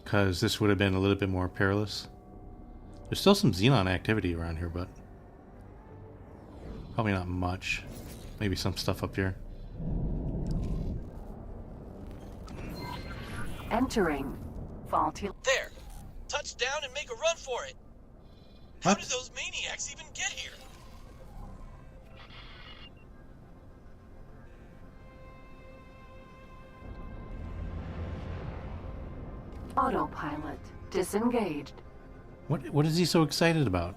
because this would have been a little bit more perilous. There's still some Xenon activity around here, but probably not much. Maybe some stuff up here. Entering. Faulty. There! Touch down and make a run for it! How did those maniacs even get here? Autopilot disengaged. What is he so excited about?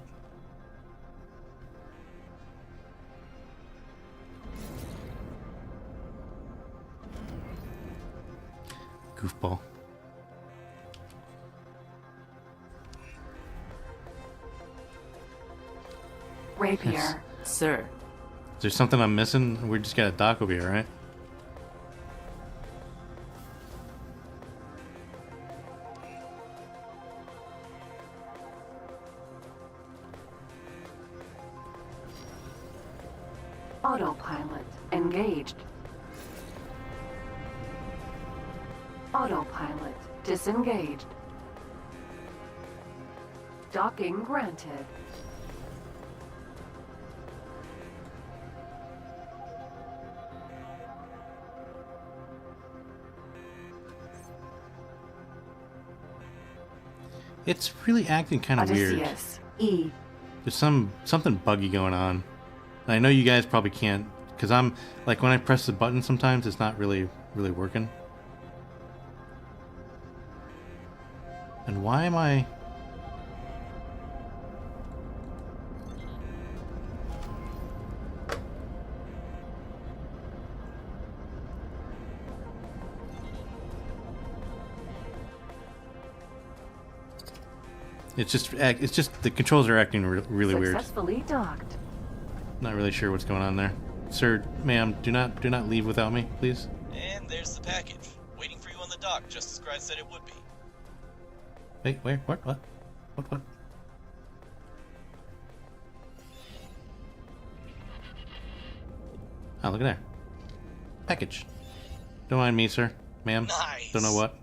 Goofball. Rapier. Yes. Sir. Is there something I'm missing? We just got a dock over here, right? Autopilot engaged. Autopilot disengaged. Docking granted. It's really acting kind of weird. Odysseus. E. There's something buggy going on. And I know you guys probably can't, because I'm like, when I press the button sometimes it's not really working. And why am I... It's just the controls are acting really weird. Successfully docked. Not really sure what's going on there. Sir, ma'am, do not leave without me, please. And there's the package, waiting for you on the dock, just as Gride said it would be. Wait, where? What? Oh, look at there. Package. Don't mind me, sir. Ma'am. Nice. Don't know what.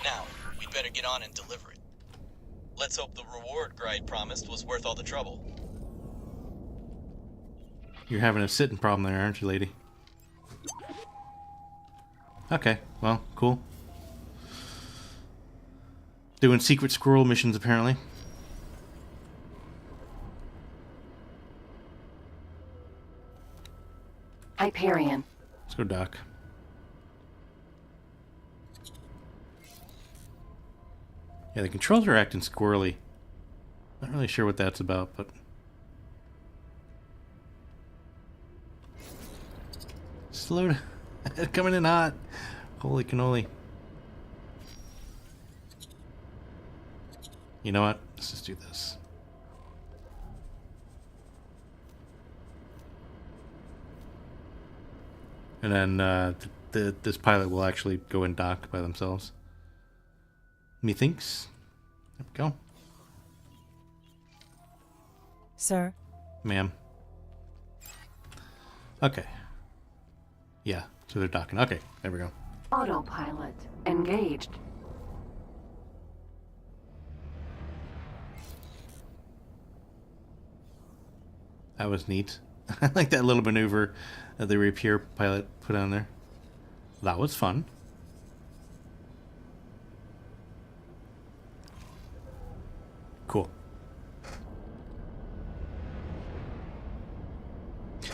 Now, we'd better get on and deliver it. Let's hope the reward Gride promised was worth all the trouble. You're having a sitting problem there, aren't you, lady? Okay, well, cool. Doing secret squirrel missions, apparently. Hyperion. Let's go, Doc. Yeah, the controls are acting squirrely. Not really sure what that's about, but... Slow down. Coming in hot. Holy cannoli. You know what? Let's just do this. And then this pilot will actually go and dock by themselves. Methinks. There we go. Sir? Ma'am. Okay. Yeah, so they're docking. Okay, there we go. Autopilot engaged. That was neat. I like that little maneuver that the repair pilot put on there. That was fun. Cool.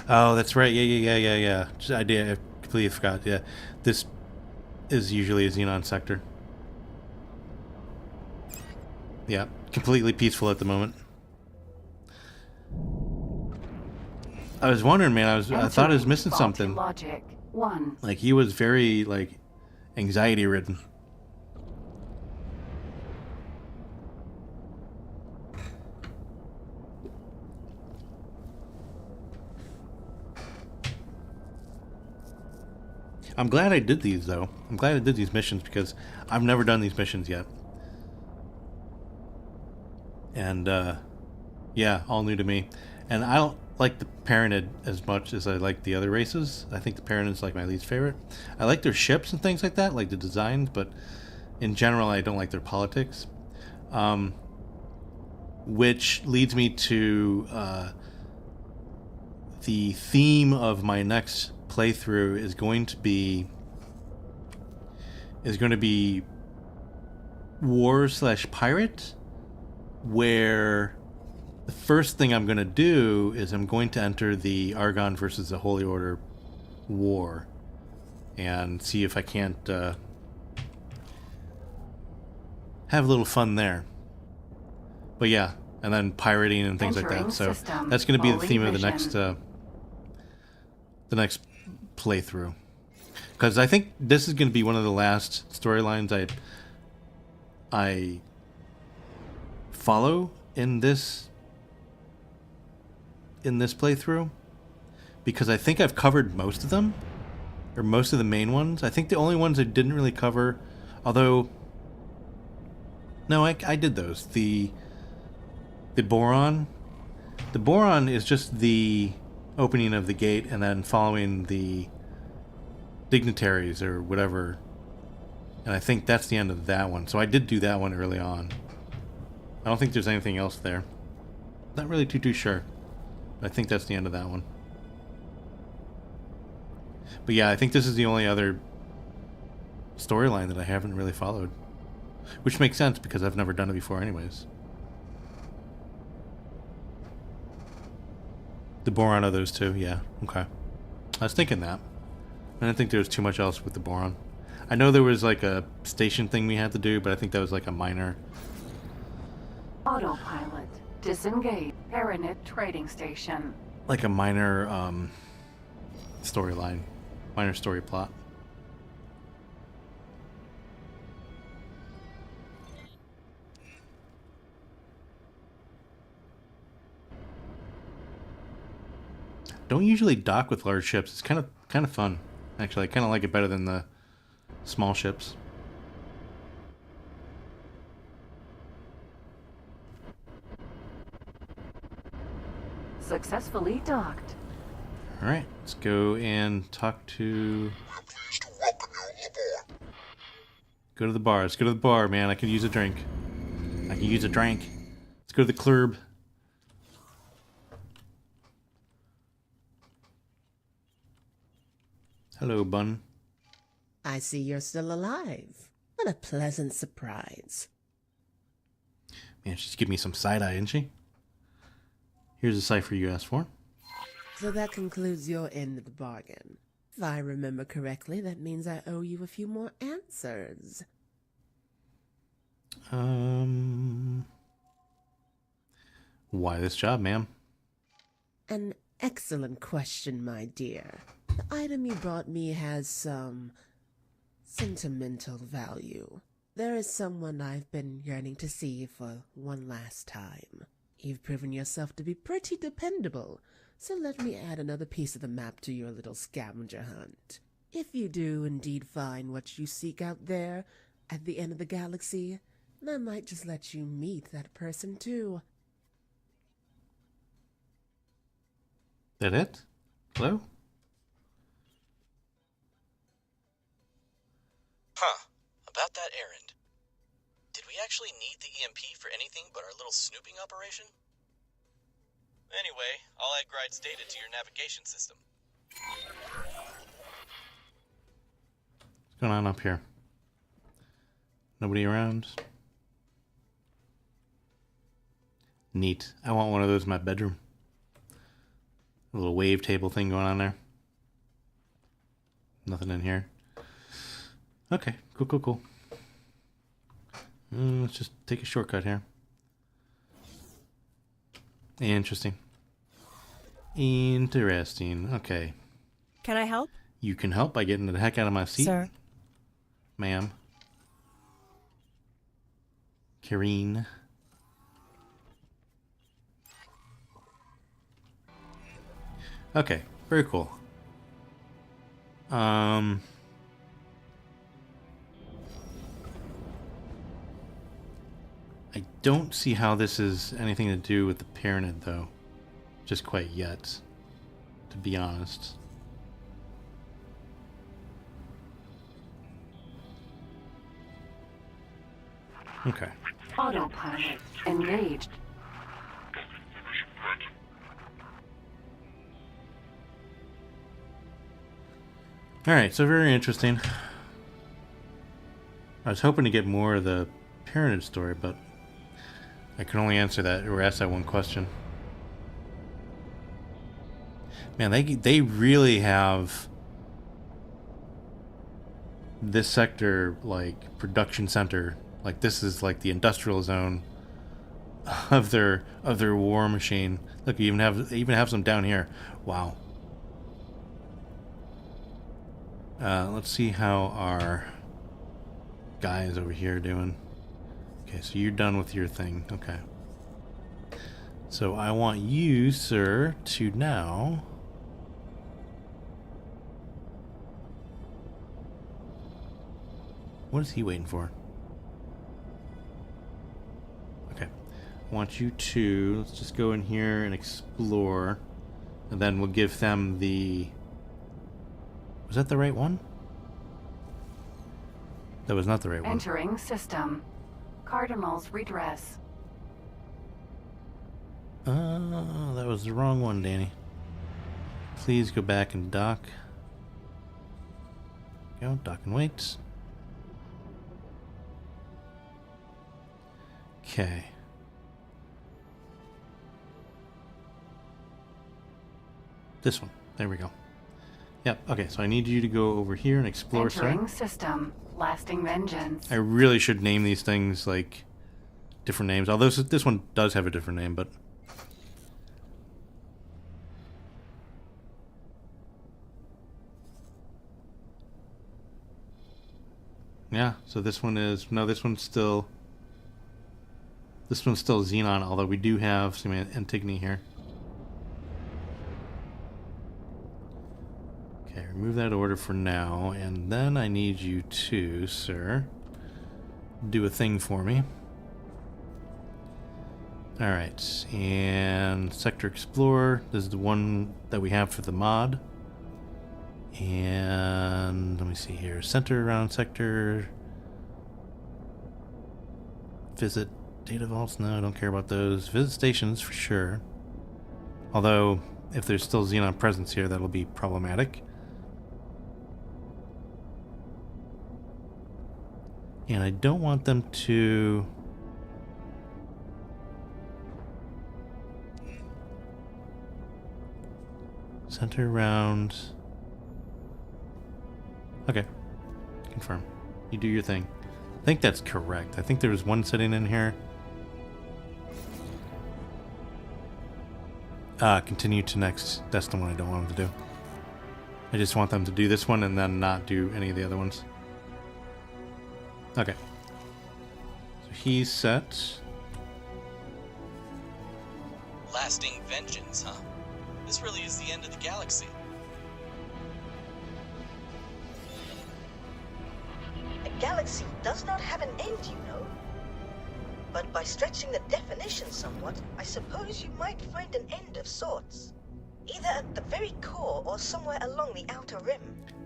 Oh, that's right. Yeah. I completely forgot. Yeah. This is usually a Xenon sector. Yeah. Completely peaceful at the moment. I was wondering, man. I thought I was missing something. Logic 1. Like, he was very, like, anxiety ridden. I'm glad I did these, though. I'm glad I did these missions because I've never done these missions yet. And, yeah, all new to me. And I don't like the Paranid as much as I like the other races. I think the Paranid's like my least favorite. I like their ships and things like that, like the designs, but in general, I don't like their politics. Which leads me to the theme of my next playthrough is going to be war/pirate, where the first thing I'm going to do is I'm going to enter the Argon versus the Holy Order war and see if I can't have a little fun there. But yeah, and then pirating and things like that. So that's going to be the theme of the next playthrough. Because I think this is going to be one of the last storylines I follow in this playthrough, because I think I've covered most of them, or most of the main ones. I think the only ones I didn't really cover, although no, I did those. The Boron is just the opening of the gate and then following the dignitaries or whatever, and I think that's the end of that one. So I did do that one early on. I don't think there's anything else there. Not really too sure. I think that's the end of that one. But yeah, I think this is the only other storyline that I haven't really followed. Which makes sense because I've never done it before anyways. The Boron of those two, yeah. Okay. I was thinking that. I didn't think there was too much else with the Boron. I know there was like a station thing we had to do, but I think that was like a minor... Autopilot disengage. Paranid trading station. Like a minor storyline. Minor story plot. Don't usually dock with large ships. It's kind of fun. Actually, I kind of like it better than the small ships. successfully docked. Alright, let's go and talk to... We're pleased to welcome you aboard. Go to the bar. Let's go to the bar, man. I could use a drink. I can use a drink. Let's go to the club. Hello, Bun. I see you're still alive. What a pleasant surprise. Man, she's giving me some side-eye, isn't she? Here's the cipher you asked for. So that concludes your end of the bargain. If I remember correctly, that means I owe you a few more answers. Why this job, ma'am? An excellent question, my dear. The item you brought me has some sentimental value. There is someone I've been yearning to see for one last time. You've proven yourself to be pretty dependable, so let me add another piece of the map to your little scavenger hunt. If you do indeed find what you seek out there at the end of the galaxy, then I might just let you meet that person too. That it? Hello? Huh. About that errand. Did we actually need the EMP for anything but our little snooping operation? Anyway, I'll add Gride's data to your navigation system. What's going on up here? Nobody around? Neat. I want one of those in my bedroom. A little wave table thing going on there. Nothing in here. Okay, cool. Let's just take a shortcut here. Interesting. Okay. Can I help? You can help by getting the heck out of my seat. Sir. Ma'am. Kareen. Okay, very cool. I don't see how this is anything to do with the Paranid, though. Just quite yet, to be honest. Okay. Autopilot engaged. Alright, so very interesting. I was hoping to get more of the Paranid story, but I can only answer that or ask that one question. Man, they really have this sector like production center. Like this is like the industrial zone of their war machine. Look, you even have some down here. Wow. Let's see how our guys over here are doing. Okay, so you're done with your thing. Okay. So I want you, sir, to now... What is he waiting for? Okay. I want you to... Let's just go in here and explore. And then we'll give them the... Was that the right one? That was not the right one. Entering system. Cardinal's redress. That was the wrong one, Danny. Please go back and dock. Go, dock and wait. Okay. This one. There we go. Yep, okay, so I need you to go over here and explore, sir. Entering system. Lasting vengeance. I really should name these things, like, different names. Although this one does have a different name, but... Yeah, so this one is... No, this one's still... This one's still Xenon, although we do have some Antigone here. Okay, remove that order for now, and then I need you to, sir, do a thing for me. Alright, and Sector Explorer. This is the one that we have for the mod. And let me see here. Center around sector. Visit data vaults. No, I don't care about those. Visit stations for sure. Although, if there's still Xenon presence here, that'll be problematic. And I don't want them to... Center around... Okay. Confirm. You do your thing. I think that's correct. I think there was one sitting in here. Continue to next. That's the one I don't want them to do. I just want them to do this one and then not do any of the other ones. Okay. So he's set. Lasting vengeance, huh? This really is the end of the galaxy. A galaxy does not have an end, you know. But by stretching the definition somewhat, I suppose you might find an end of sorts. Either at the very core or somewhere along the outer rim.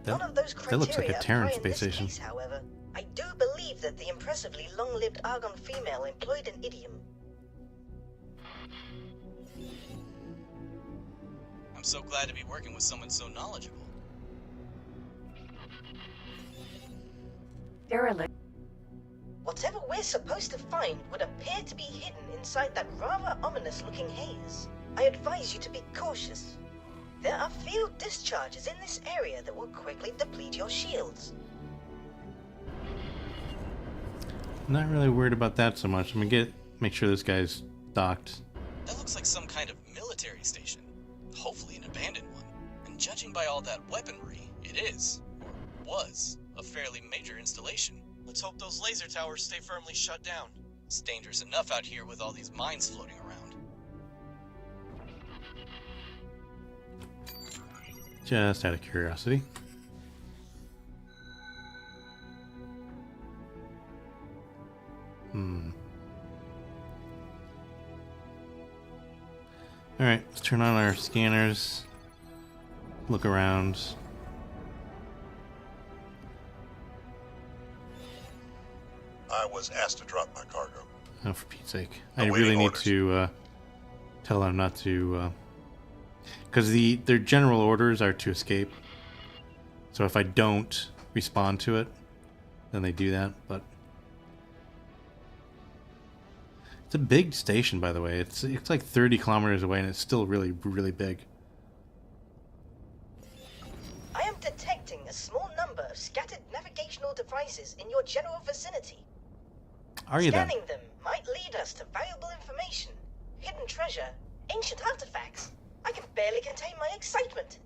None of those criteria looks like a Terran apply in space this station. case, however. I do believe that the impressively long-lived Argon female employed an idiom. I'm so glad to be working with someone so knowledgeable. Derelict. Whatever we're supposed to find would appear to be hidden inside that rather ominous-looking haze. I advise you to be cautious. There are field discharges in this area that will quickly deplete your shields. I'm not really worried about that so much. I'm gonna make sure this guy's docked. That looks like some kind of military station. Hopefully an abandoned one. And judging by all that weaponry, it is, or was, a fairly major installation. Let's hope those laser towers stay firmly shut down. It's dangerous enough out here with all these mines floating around. Just out of curiosity. Alright, let's turn on our scanners. Look around. I was asked to drop my cargo. Oh, for Pete's sake. I Awaiting really need orders. to tell them not to... Because their general orders are to escape. So if I don't respond to it, then they do that. But it's a big station, by the way. It's like 30 kilometers away, and it's still really, really big. I am detecting a small number of scattered navigational devices in your general vicinity. Are you then? Scanning them might lead us to valuable information, hidden treasure, ancient artifacts. I can barely contain my excitement.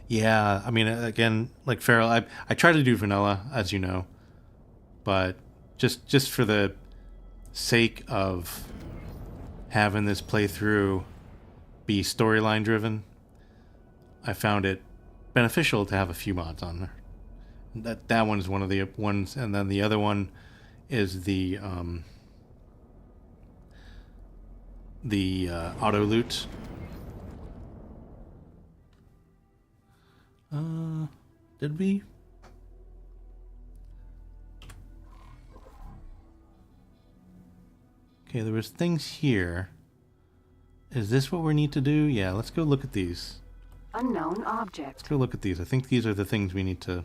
Yeah, I mean, again, like Farrell, I try to do vanilla, as you know, but just for the sake of having this playthrough be storyline driven, I found it beneficial to have a few mods on there. That one's one of the ones, and then the other one is the auto loot. Did we? Okay, there was things here. Is this what we need to do? Yeah, let's go look at these. Unknown object. Let's go look at these. I think these are the things we need to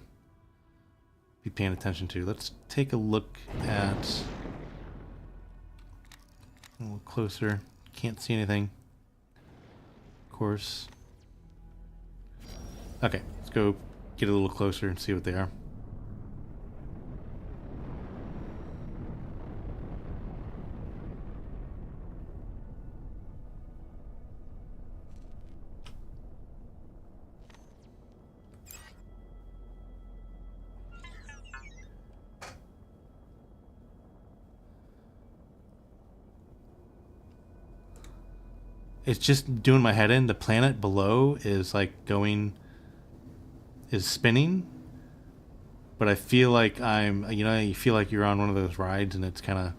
be paying attention to. Let's take a look at a little closer. Can't see anything. Of course. Okay, let's go get a little closer and see what they are. It's just doing my head in. The planet below is like is spinning, but I feel like you feel like you're on one of those rides and it's kind of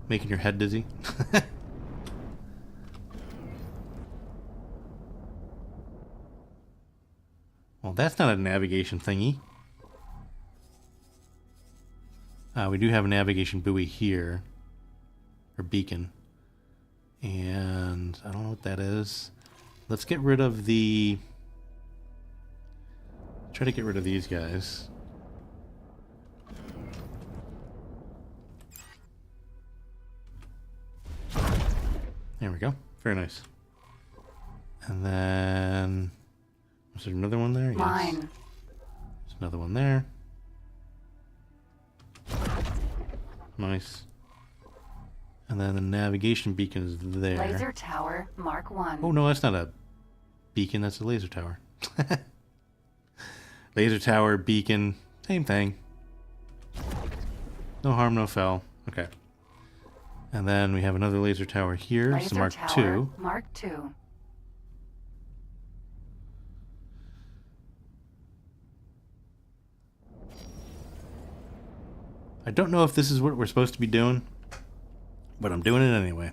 making your head dizzy. Well, that's not a navigation thingy. We do have a navigation buoy here, or beacon, and I don't know what that is. Let's get rid of the... Try to get rid of these guys. There we go. Very nice. And then... is there another one there? Mine. Yes. There's another one there. Nice. And then the navigation beacon is there. Laser tower, Mark 1. Oh, no, that's not a beacon. That's a laser tower. Laser tower, beacon, same thing. No harm, no foul. Okay. And then we have another laser tower here. It's Laser Mark tower, 2. Mark 2. I don't know if this is what we're supposed to be doing, but I'm doing it anyway.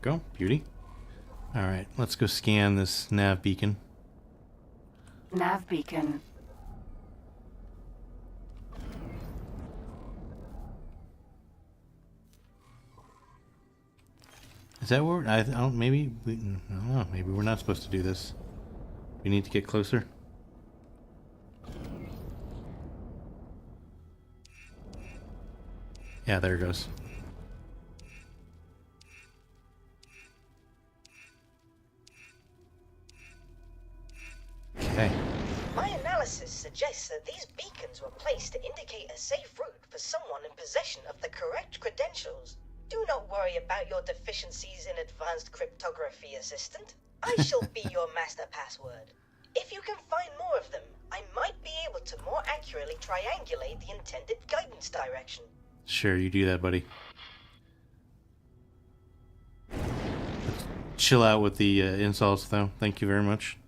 Go, beauty. Alright, let's go scan this nav beacon. Nav beacon. Is that where I don't maybe I don't know, maybe we're not supposed to do this. We need to get closer. Yeah, there it goes. Okay. My analysis suggests that these beacons were placed to indicate a safe route for someone in possession of the correct credentials. Do not worry about your deficiencies in advanced cryptography, Assistant. I shall be your master password. If you can find more of them, I might be able to more accurately triangulate the intended guidance direction. Sure, you do that, buddy. Let's chill out with the insults, though. Thank you very much.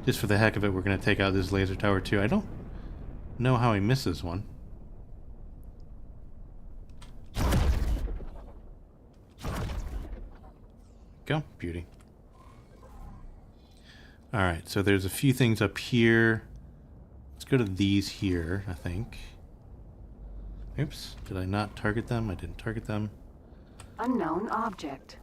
Just for the heck of it, we're going to take out this laser tower, too. I don't know how he misses one. Go, beauty. Alright, so there's a few things up here. Let's go to these here, I think. Oops, did I not target them? I didn't target them. Unknown object.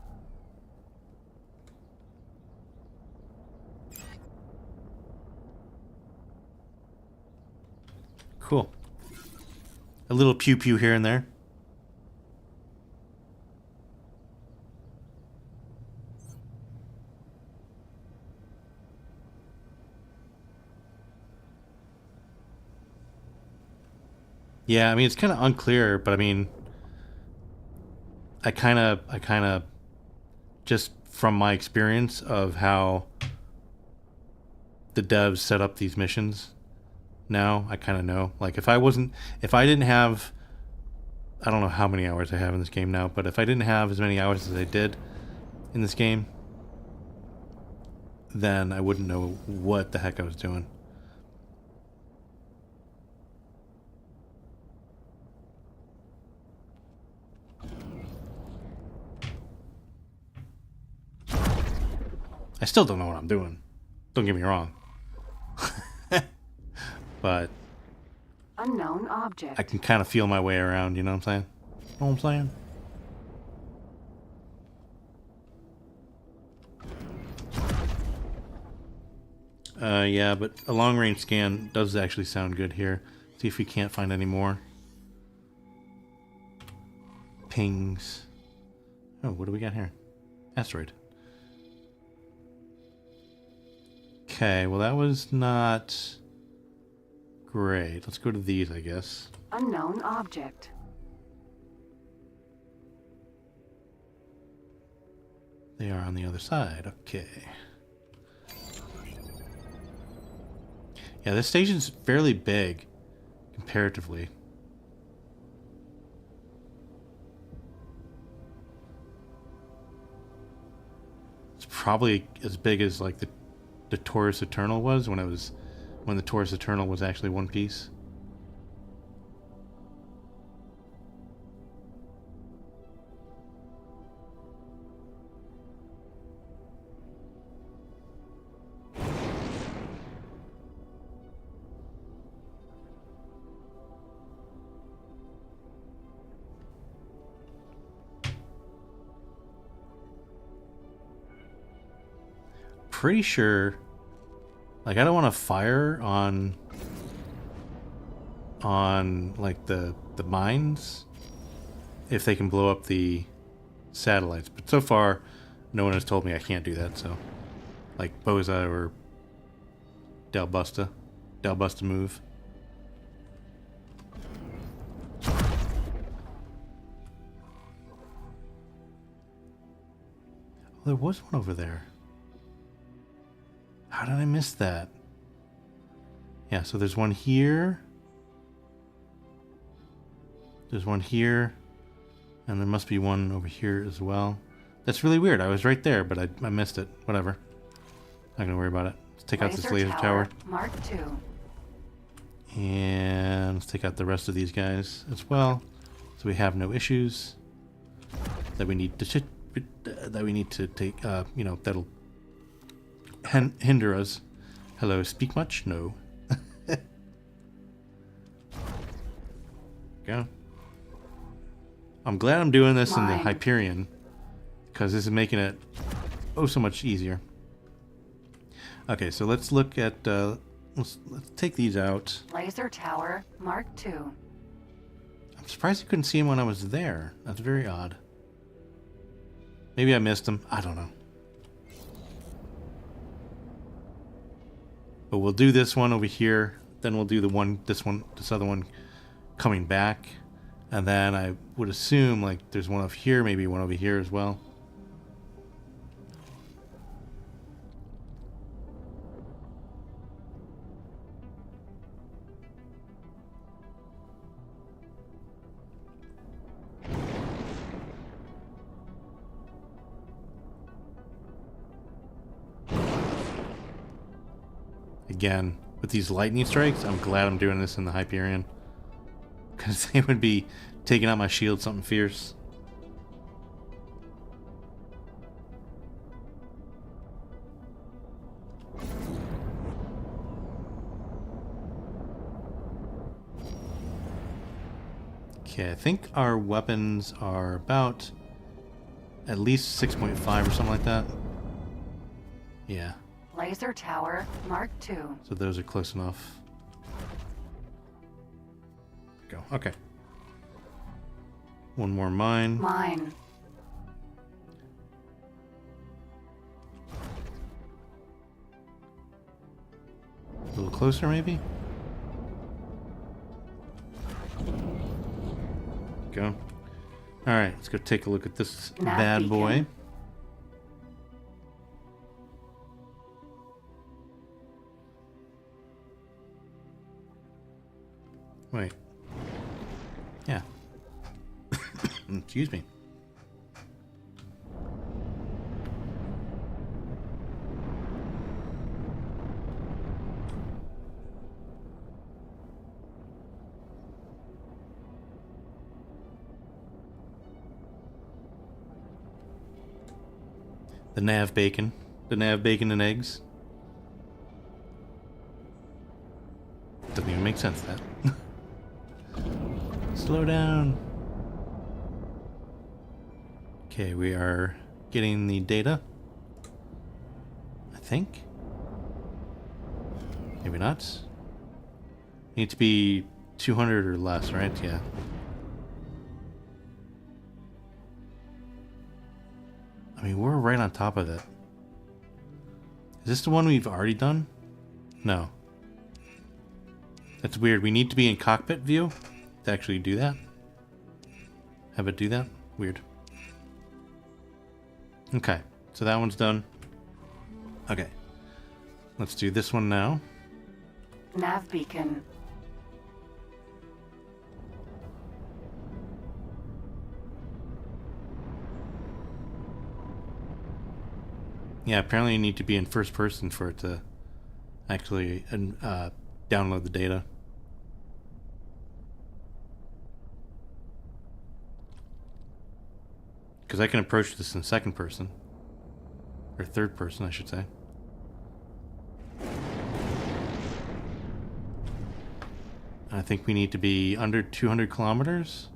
Cool. A little pew-pew here and there. Yeah, I mean, it's kind of unclear, but I mean, I kind of, just from my experience of how the devs set up these missions, now I kind of know. Like, if I didn't have, I don't know how many hours I have in this game now, but if I didn't have as many hours as I did in this game, then I wouldn't know what the heck I was doing. I still don't know what I'm doing. Don't get me wrong. But Unknown object. I can kind of feel my way around, you know what I'm saying? Know what I'm saying? Yeah, but a long-range scan does actually sound good here. See if we can't find any more pings. Oh, what do we got here? Asteroid. Okay, well that was not great. Let's go to these, I guess. Unknown object. They are on the other side. Okay. Yeah, this station's fairly big, comparatively. It's probably as big as like the Taurus Eternal was when the Taurus Eternal was actually one piece. Pretty sure, like, I don't want to fire on like the mines if they can blow up the satellites, but so far no one has told me I can't do that. So like Boza or Del Busta move. Well, there was one over there. How did I miss that? Yeah, so there's one here. There's one here. And there must be one over here as well. That's really weird. I was right there, but I missed it. Whatever. Not gonna worry about it. Let's take out this laser tower. Mark II. And let's take out the rest of these guys as well. So we have no issues that we need to take, you know, that'll hinder us. Hello, speak much? No. Go. I'm glad I'm doing this in the Hyperion, because this is making it oh so much easier. Okay, so let's look at let's take these out. Laser tower Mark II. I'm surprised you couldn't see him when I was there. That's very odd. Maybe I missed him. I don't know. But we'll do this one over here. Then we'll do this other one coming back. And then I would assume like there's one over here, maybe one over here as well. Again, with these lightning strikes, I'm glad I'm doing this in the Hyperion. Because they would be taking out my shield something fierce. Okay, I think our weapons are about at least 6.5 or something like that. Yeah. Laser tower Mark II. So those are close enough. Go. Okay. One more mine. Mine. A little closer, maybe? Go. Alright, let's go take a look at this bad boy. Wait. Yeah. Excuse me. The nav bacon. The nav bacon and eggs. Doesn't even make sense, that. Slow down. Okay, we are getting the data. I think. Maybe not. Need to be 200 or less, right? Yeah. I mean, we're right on top of it. Is this the one we've already done? No. That's weird. We need to be in cockpit view to actually do that. Have it do that? Weird. Okay, so that one's done. Okay. Let's do this one now. Nav beacon. Yeah, apparently you need to be in first person for it to actually download the data. Because I can approach this in second person. Or third person, I should say. I think we need to be under 200 kilometers.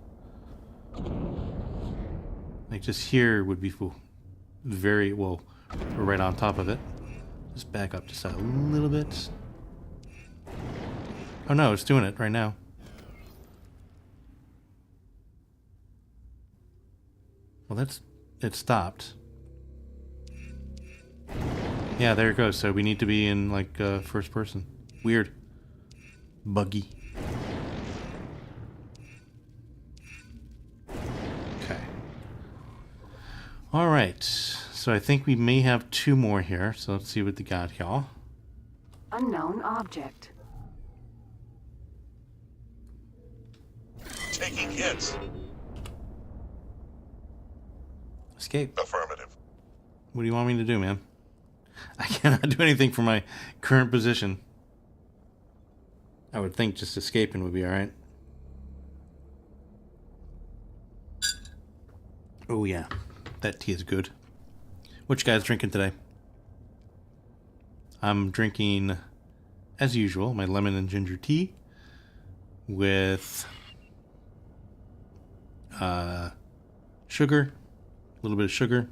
Like just here would be very, well, we're right on top of it. Just back up just a little bit. Oh no, it's doing it right now. Well, it stopped. Yeah, there it goes. So we need to be in like first person. Weird. Buggy. Okay. All right. So I think we may have 2 more here. So let's see what they got, y'all. Unknown object. Taking hits. Escape. Affirmative. What do you want me to do, man? I cannot do anything for my current position. I would think just escaping would be alright. Oh yeah, that tea is good. What you guys drinking today? I'm drinking, as usual, my lemon and ginger tea with sugar, a little bit of sugar,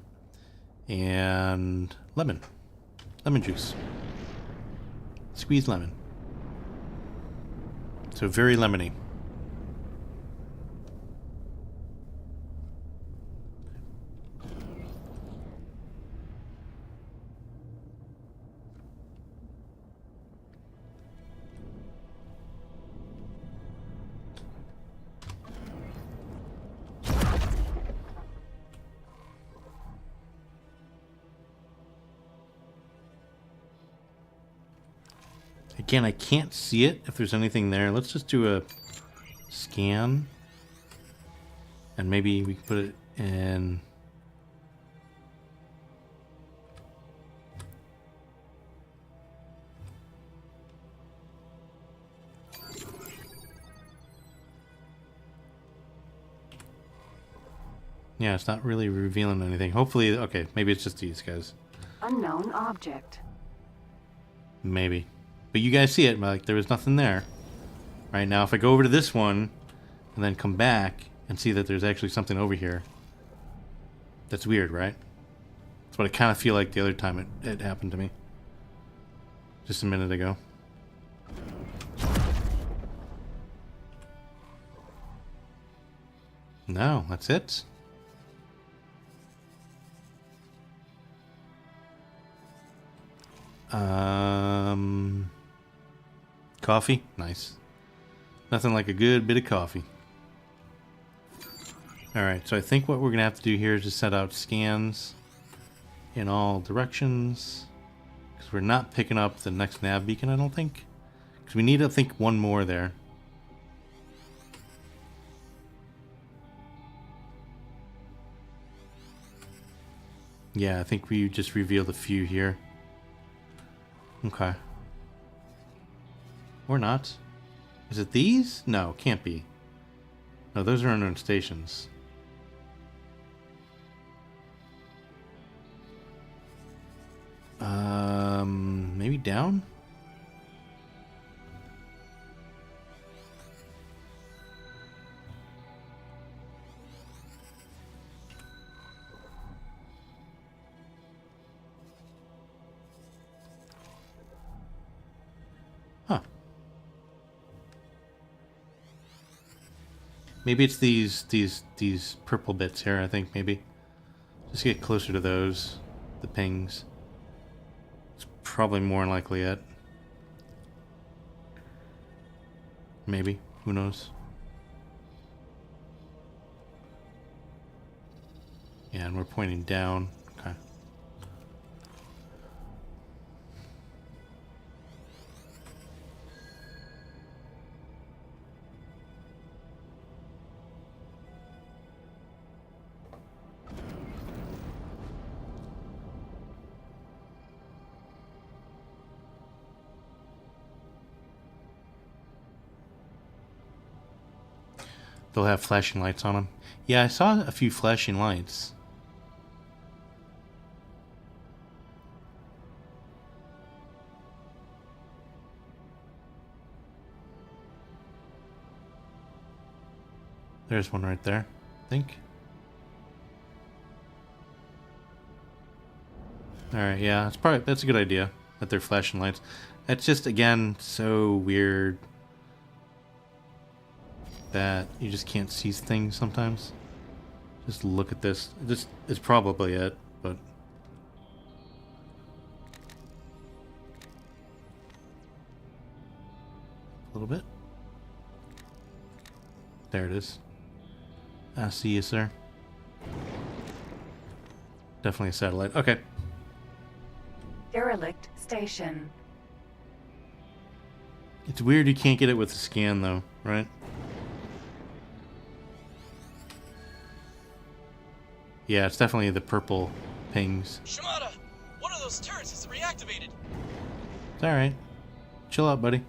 and lemon juice. Squeezed lemon. So very lemony. Again, I can't see it if there's anything there. Let's just do a scan. And maybe we can put it in... Yeah, it's not really revealing anything. Hopefully, okay, maybe it's just these guys. Unknown object. Maybe. But you guys see it, like there was nothing there. Right now, if I go over to this one and then come back and see that there's actually something over here, that's weird, right? That's what I kind of feel like the other time it happened to me. Just a minute ago. No, that's it. Coffee? Nice. Nothing like a good bit of coffee. Alright, so I think what we're going to have to do here is just set out scans in all directions. Because we're not picking up the next nav beacon, I don't think. Because we need to think one more there. Yeah, I think we just revealed a few here. Okay. Or not. Is it these? No, can't be. No, those are unknown stations. Maybe down? Huh. Maybe it's these purple bits here, I think, maybe. Just get closer to those. The pings. It's probably more likely it. Maybe. Who knows? Yeah, and we're pointing down. Okay. They'll have flashing lights on them. Yeah, I saw a few flashing lights. There's one right there, I think. Alright, yeah, that's a good idea that they're flashing lights. That's just, again, so weird that you just can't see things sometimes. Just look at this. This is probably it, but a little bit. There it is. I see you, sir. Definitely a satellite. Okay. Derelict station. It's weird you can't get it with a scan, though, right? Yeah, it's definitely the purple pings. Shimada! One of those turrets is reactivated! It's alright. Chill out, buddy.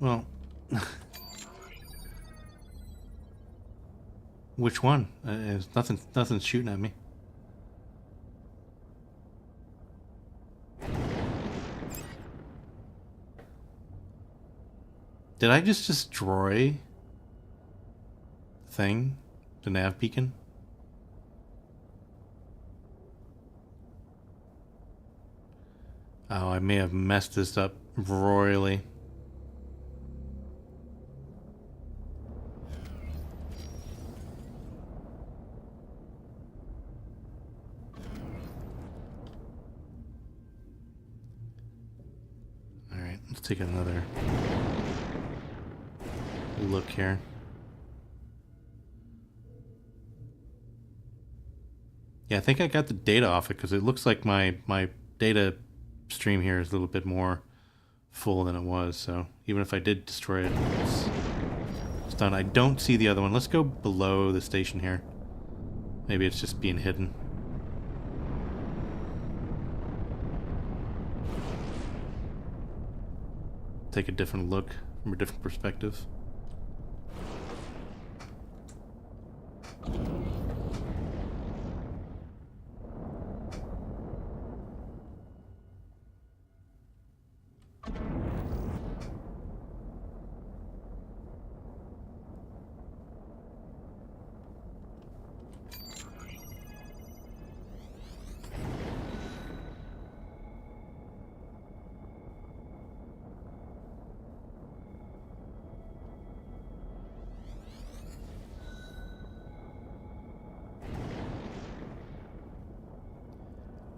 Well, which one? Nothing's shooting at me. Did I just destroy the thing? The nav beacon? Oh, I may have messed this up royally. Let's take another look here. Yeah, I think I got the data off it because it looks like my data stream here is a little bit more full than it was. So even if I did destroy it, it's done. I don't see the other one. Let's go below the station here. Maybe it's just being hidden. Take a different look from a different perspective.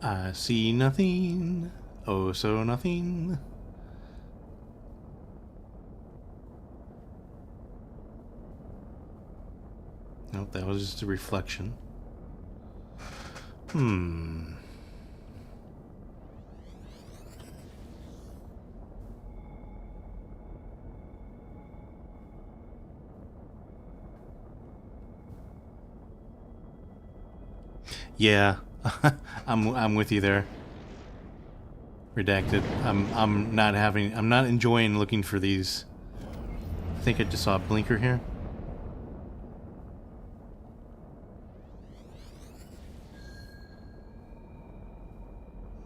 I see nothing. Oh, so nothing. Nope, that was just a reflection. Yeah. I'm with you there. Redacted. I'm not enjoying looking for these. I think I just saw a blinker here.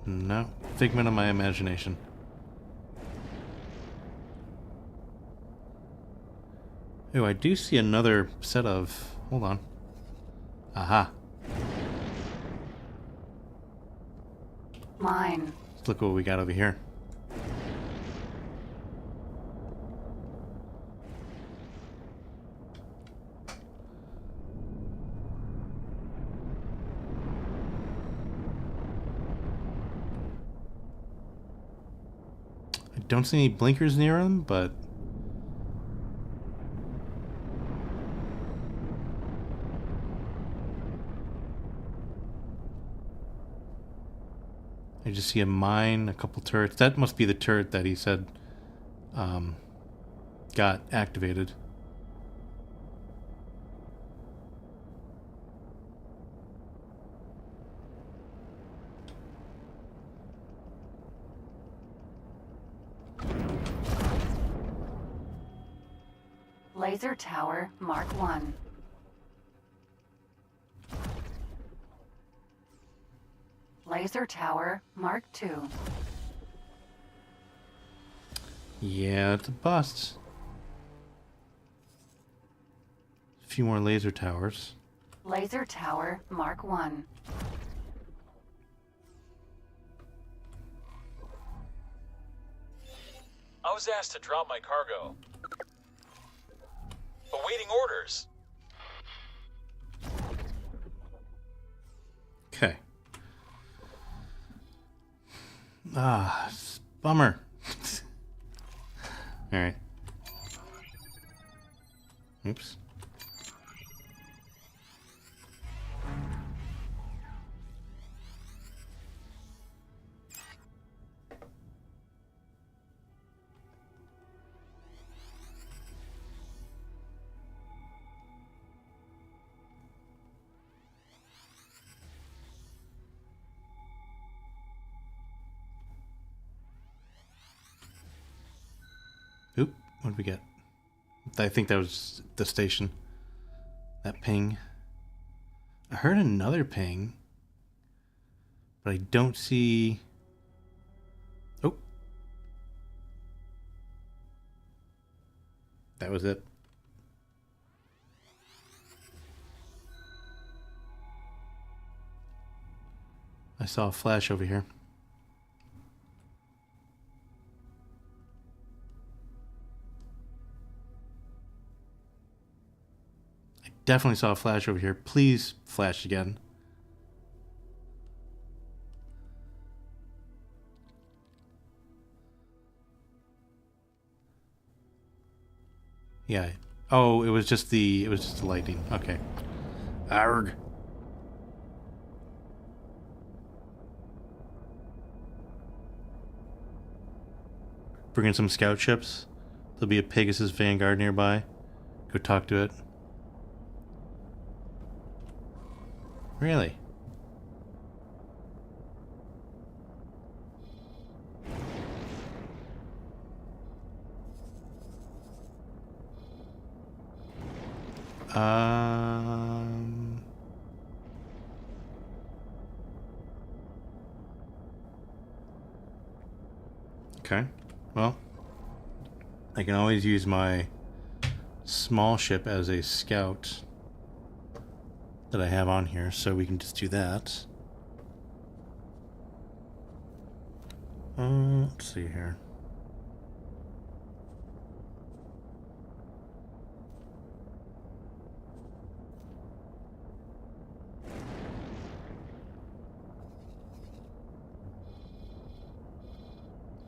No, figment of my imagination. Oh, I do see another set of. Hold on. Aha. Mine. Let's look what we got over here. I don't see any blinkers near them, but I just see a mine, a couple turrets. That must be the turret that he said got activated. Laser Tower Mark 1. Laser Tower Mark 2. Yeah, it's a bust. A few more laser towers. Laser Tower Mark 1. I was asked to drop my cargo. Awaiting orders. Okay. Bummer. Alright. Oops. Oop, what did we get? I think that was the station. That ping. I heard another ping, but I don't see... Oh. That was it. I saw a flash over here. Definitely saw a flash over here. Please flash again. Yeah. Oh, it was just the lightning. Okay. Arg. Bring in some scout ships. There'll be a Pegasus Vanguard nearby. Go talk to it. Really? Okay. Well, I can always use my small ship as a scout that I have on here, so we can just do that. Let's see here.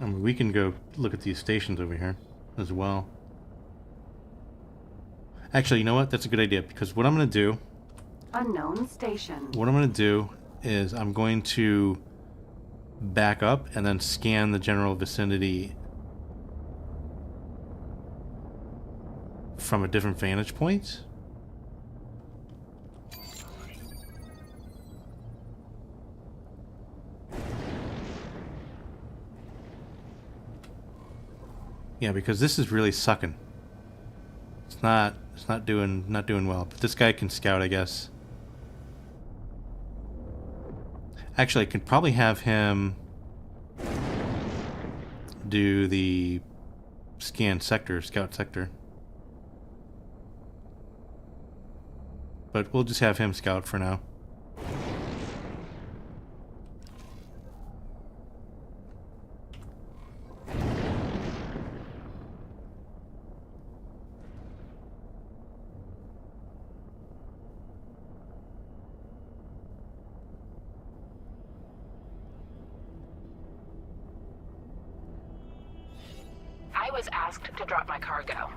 I mean, we can go look at these stations over here as well. Actually, you know what? That's a good idea, because what I'm going to do... Unknown station. What I'm going to do is I'm going to back up and then scan the general vicinity from a different vantage point. Yeah, because this is really sucking. It's not doing well. But this guy can scout, I guess. Actually, I could probably have him do the scan sector, scout sector. But we'll just have him scout for now. I was asked to drop my cargo.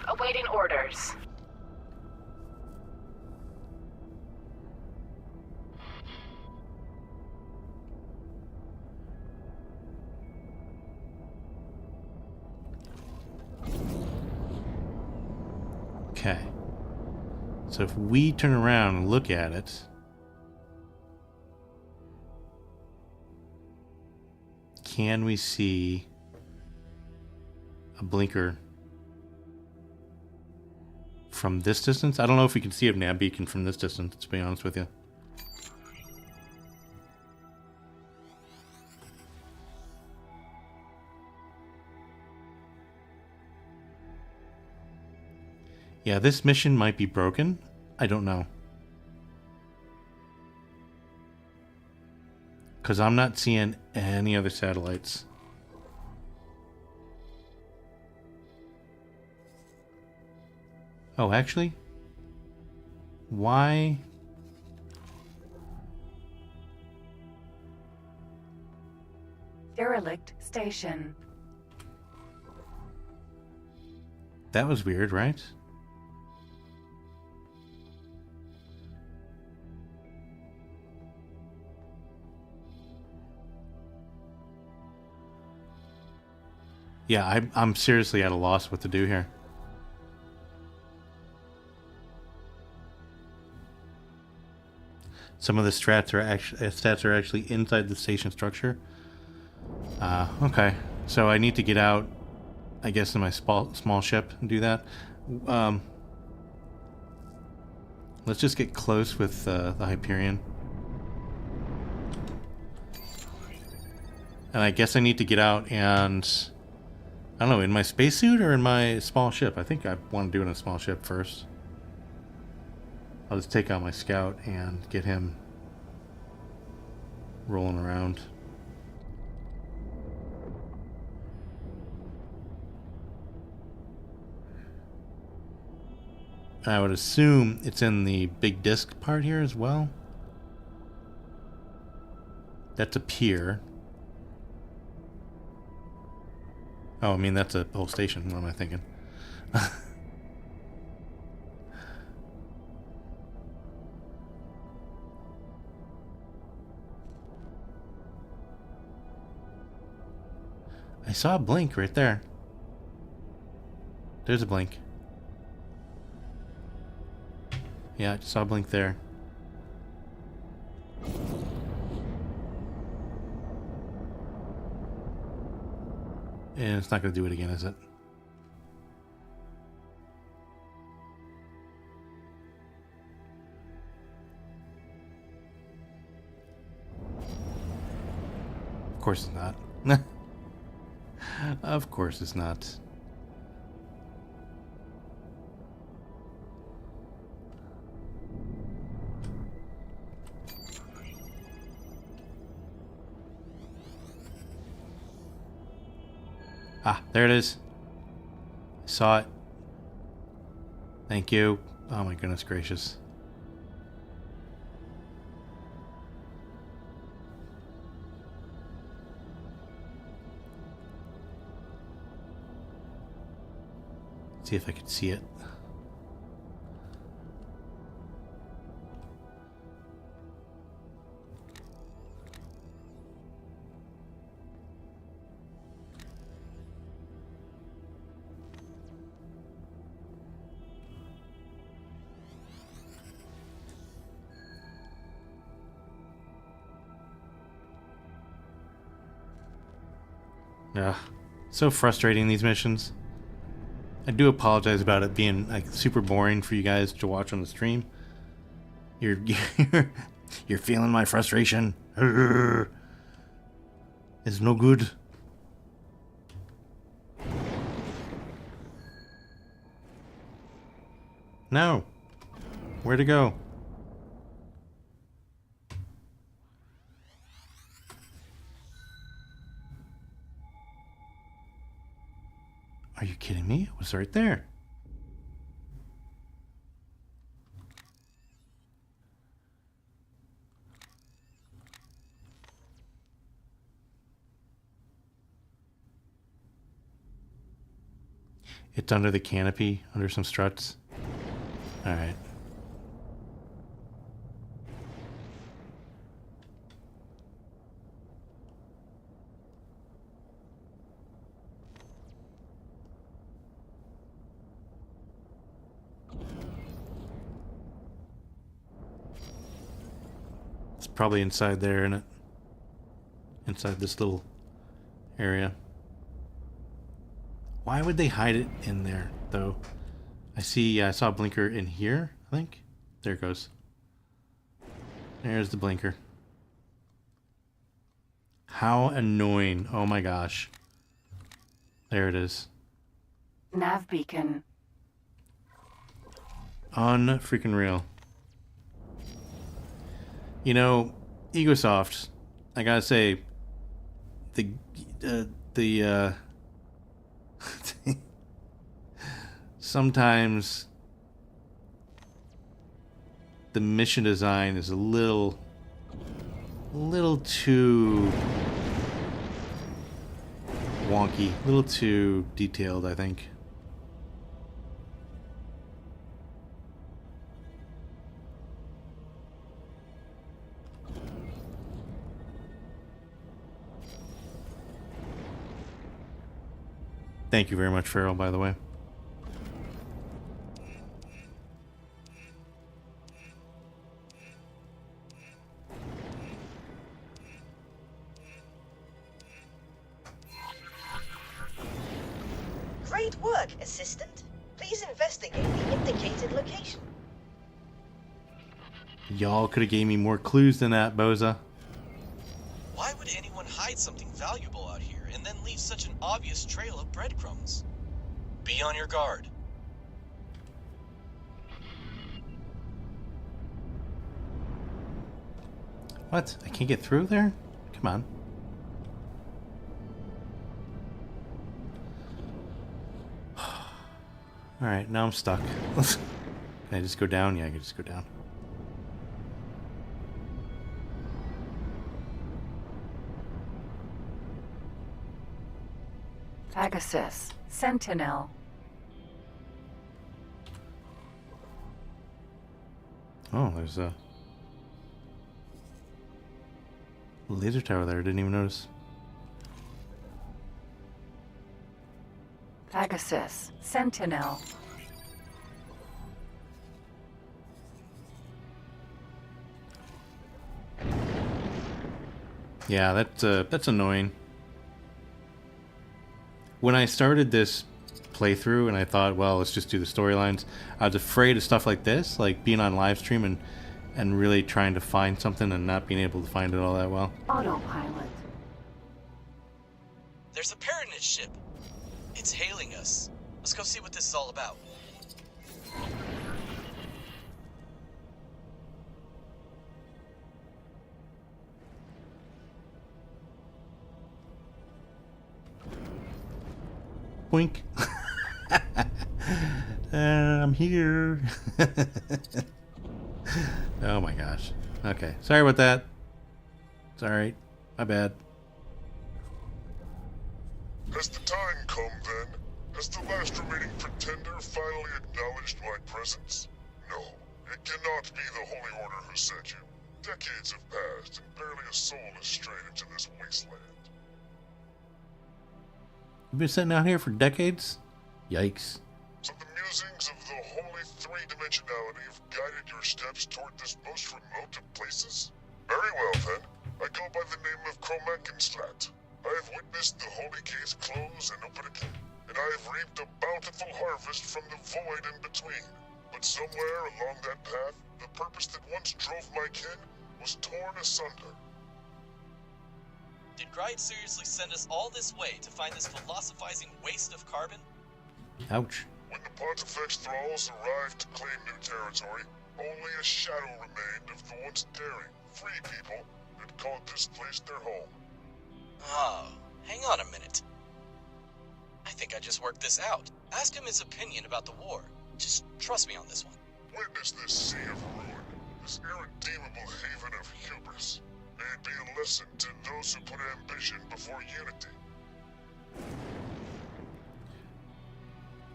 Awaiting orders. Okay. So if we turn around and look at it, can we see a blinker from this distance. I don't know if we can see a nav beacon from this distance, to be honest with you. Yeah, this mission might be broken. I don't know. Because I'm not seeing any other satellites. Oh, actually? Why? Derelict station. That was weird, right? Yeah, I'm seriously at a loss what to do here. Some of the stats are actually inside the station structure. Okay, so I need to get out, I guess, in my small ship and do that. Let's just get close with the Hyperion. And I guess I need to get out and, I don't know, in my spacesuit or in my small ship? I think I want to do it in a small ship first. I'll just take out my scout and get him rolling around. I would assume it's in the big disc part here as well. That's a pier. Oh, I mean, that's a whole station. What am I thinking? I saw a blink right there. There's a blink. Yeah, I just saw a blink there. And it's not going to do it again, is it? Of course it's not. Of course it's not. Ah, there it is. Saw it. Thank you. Oh my goodness gracious. See if I could see it. Yeah, so frustrating, these missions. I do apologize about it being like super boring for you guys to watch on the stream. You're feeling my frustration. It's no good. No. Where to go? Are you kidding me? It was right there. It's under the canopy, under some struts. All right. It's probably inside there, isn't it? Inside this little area. Why would they hide it in there, though? I saw a blinker in here, I think. There it goes. There's the blinker. How annoying. Oh my gosh. There it is. Nav beacon. Unfreaking real. You know, Egosoft, I gotta say, sometimes the mission design is a little too wonky, a little too detailed, I think. Thank you very much, Farrell, by the way. Great work, Assistant. Please investigate the indicated location. Y'all could have gave me more clues than that, Boza. Why would anyone hide something valuable out here and then leave such an obvious trail of breadcrumbs? Be on your guard. What? I can't get through there? Come on. Alright, now I'm stuck. Can I just go down? Yeah, I can just go down. Pegasus. Sentinel. Oh, there's a laser tower there. I didn't even notice. Pegasus. Sentinel. Yeah, that's annoying. When I started this playthrough and I thought, well, let's just do the storylines, I was afraid of stuff like this, like being on Livestream and really trying to find something and not being able to find it all that well. Autopilot. There's a Paranid ship. It's hailing us. Let's go see what this is all about. Boink. I'm here. Oh my gosh. Okay. Sorry about that. It's alright. My bad. Has the time come then? Has the last remaining pretender finally acknowledged my presence? No, it cannot be the Holy Order who sent you. Decades have passed and barely a soul has strayed into this wasteland. You've been sitting out here for decades? Yikes. So the musings of the holy three-dimensionality have guided your steps toward this most remote of places? Very well then. I go by the name of Kromankenslat. I have witnessed the holy gates close and open again, and I have reaped a bountiful harvest from the void in between. But somewhere along that path, the purpose that once drove my kin was torn asunder. Did Gride seriously send us all this way to find this philosophizing waste of carbon? Ouch. When the Pontifex thralls arrived to claim new territory, only a shadow remained of the once daring, free people that called this place their home. Oh, hang on a minute. I think I just worked this out. Ask him his opinion about the war. Just trust me on this one. Witness this sea of ruin, this irredeemable haven of hubris. May it be a lesson to those who put ambition before unity.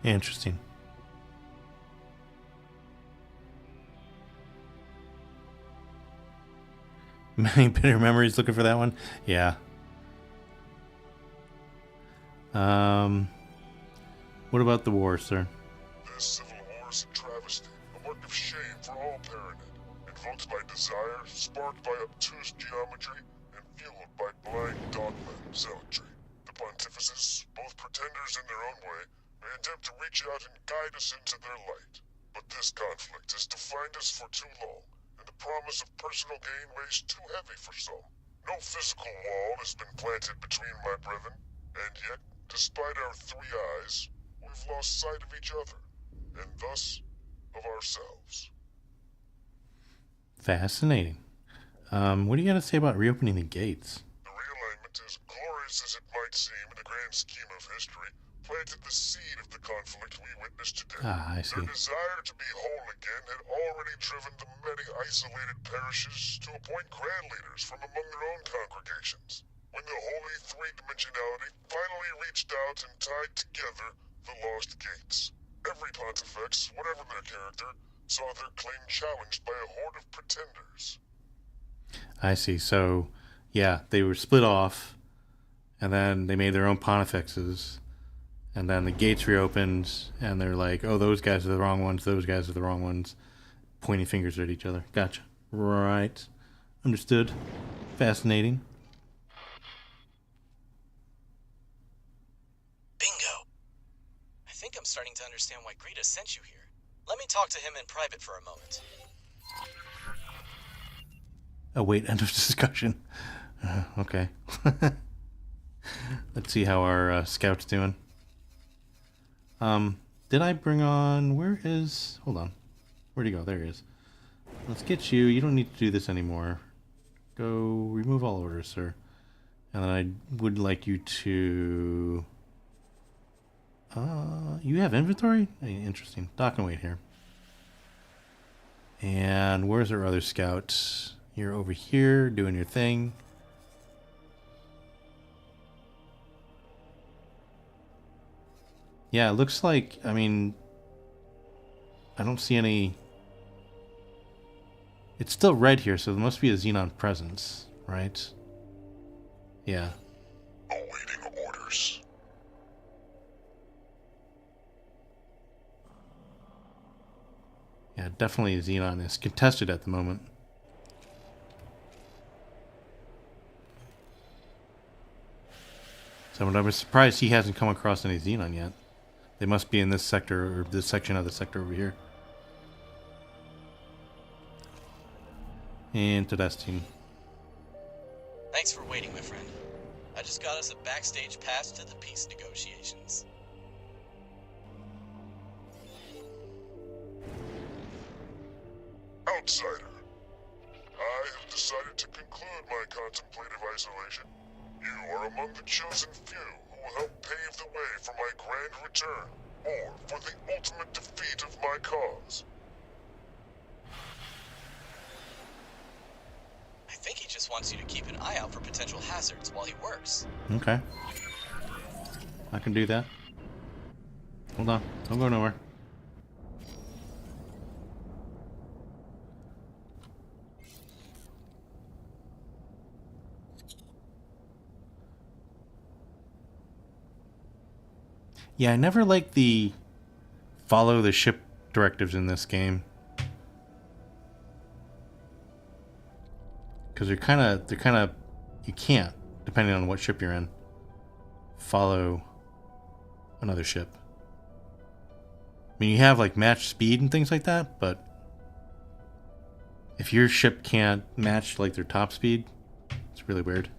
Interesting. Many bitter memories looking for that one? Yeah. What about the war, sir? This civil war is a travesty, a work of shame for all Paranid, invoked by desire, sparked by obtuse geometry, and fueled by blind dogma and zealotry. The pontifices, both pretenders in their own way, may attempt to reach out and guide us into their light. But this conflict has defined us for too long, and the promise of personal gain weighs too heavy for some. No physical wall has been planted between my brethren, and yet, despite our three eyes, we've lost sight of each other, and thus of ourselves. Fascinating. What do you got to say about reopening the gates? The realignment, as glorious as it might seem in the grand scheme of history, planted the seed of the conflict we witnessed today. Ah, I see. Their desire to be whole again had already driven the many isolated parishes to appoint grand leaders from among their own congregations. When the holy three-dimensionality finally reached out and tied together the lost gates, every pontifex, whatever their character, saw their claim challenged by a horde of pretenders. I see. So, yeah, they were split off, and then they made their own pontifexes, and then the gates reopened, and they're like, oh, those guys are the wrong ones, those guys are the wrong ones, pointing fingers at each other. Gotcha. Right. Understood. Fascinating. Bingo. I think I'm starting to understand why Greta sent you here. Let me talk to him in private for a moment. Oh, wait, end of discussion. Okay. Let's see how our scout's doing. Did I bring on... Where is... Hold on. Where'd he go? There he is. Let's get you. You don't need to do this anymore. Go remove all orders, sir. And then I would like you to... you have inventory? Interesting. Dock and wait here. And where's our other scout? You're over here doing your thing. Yeah, it looks like, I mean, I don't see any... It's still red here, so there must be a Xenon presence, right? Yeah. Awaiting orders. Yeah, definitely Xenon is contested at the moment. So I'm surprised he hasn't come across any Xenon yet. They must be in this sector, or this section of the sector over here. Interesting. Thanks for waiting, my friend. I just got us a backstage pass to the peace negotiations. Outsider, I have decided to conclude my contemplative isolation. You are among the chosen few who will help pave the way for my grand return, or for the ultimate defeat of my cause. I think he just wants you to keep an eye out for potential hazards while he works. Okay. I can do that. Hold on. Don't go nowhere. Yeah, I never liked the follow the ship directives in this game. Because they're kind of, you can't, depending on what ship you're in, follow another ship. I mean, you have like match speed and things like that, but if your ship can't match like their top speed, it's really weird.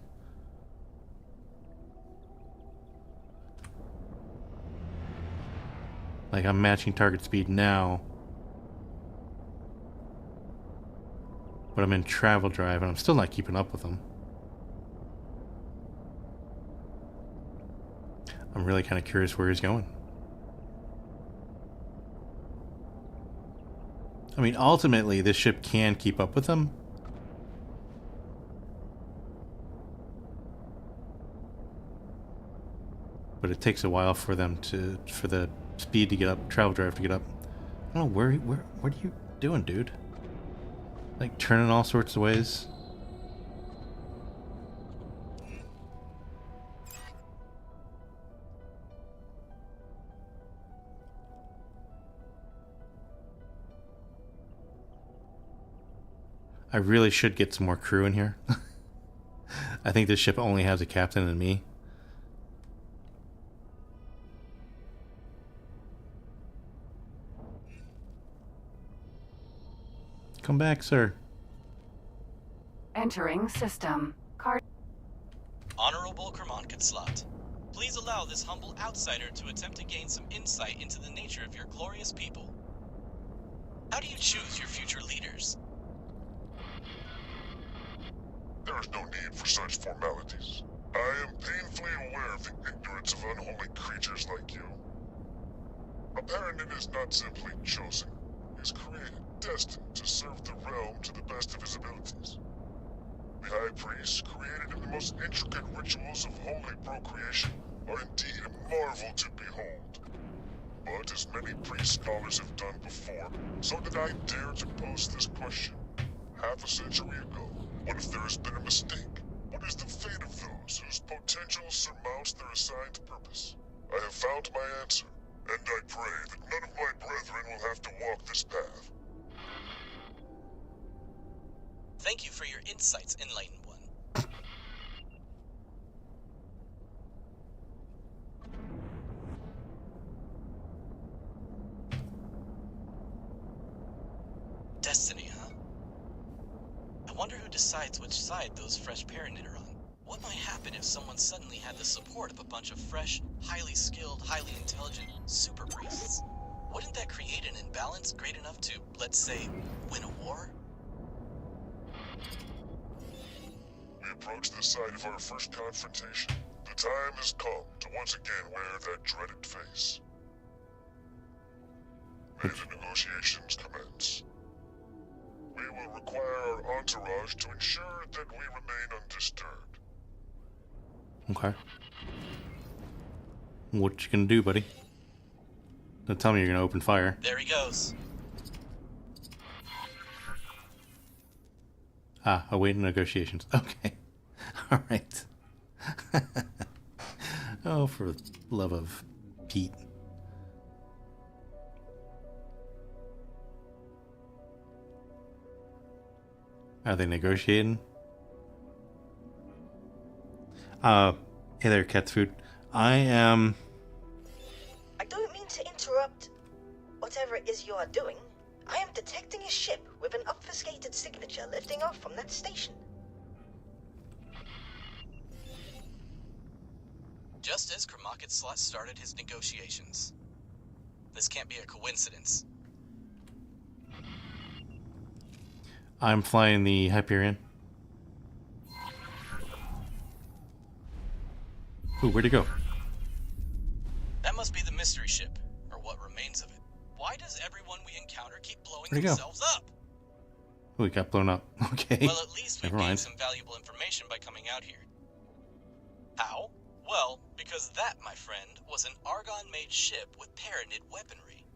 Like, I'm matching target speed now, but I'm in travel drive and I'm still not keeping up with them. I'm really kind of curious where he's going. I mean, ultimately, this ship can keep up with them. But it takes a while for them to, for the speed to get up, travel drive to get up. I don't know, what are you doing, dude? Like, turning all sorts of ways? I really should get some more crew in here. I think this ship only has a captain and me. Come back, sir. Entering system. Card. Honorable Kermonketslot, please allow this humble outsider to attempt to gain some insight into the nature of your glorious people. How do you choose your future leaders? There is no need for such formalities. I am painfully aware of the ignorance of unholy creatures like you. A Paranid is not simply chosen. He is created, destined to serve the realm to the best of his abilities. The High Priests, created in the most intricate rituals of holy procreation, are indeed a marvel to behold. But as many priest scholars have done before, so did I dare to pose this question. Half a century ago, what if there has been a mistake? What is the fate of those whose potential surmounts their assigned purpose? I have found my answer, and I pray that none of my brethren will have to walk this path. Thank you for your insights, Enlightened One. Destiny, huh? I wonder who decides which side those fresh Paranid are on. What might happen if someone suddenly had the support of a bunch of fresh, highly skilled, highly intelligent super priests? Wouldn't that create an imbalance great enough to, let's say, win a war? We approach the site of our first confrontation. The time has come to once again wear that dreaded face. May the negotiations commence. We will require our entourage to ensure that we remain undisturbed. Okay. What you gonna do, buddy? Don't tell me you're gonna open fire. There he goes. Ah, awaiting negotiations. Okay. Alright. Oh, for the love of Pete. Are they negotiating? Hey there, Cat's Food. I am... I don't mean to interrupt whatever it is you are doing. I am detecting a ship with an obfuscated signature lifting off from that station. Just as Kermonketslot started his negotiations. This can't be a coincidence. I'm flying the Hyperion. Ooh, where'd it go? That must be the mystery ship, or what remains of it. Why does everyone we encounter keep blowing Where'd it go? themselves up? Ooh, it got blown up. Okay. Well, at least we Never gained mind. some valuable information by coming out here. How? Well, because that, my friend, was an Argon-made ship with Paranid weaponry.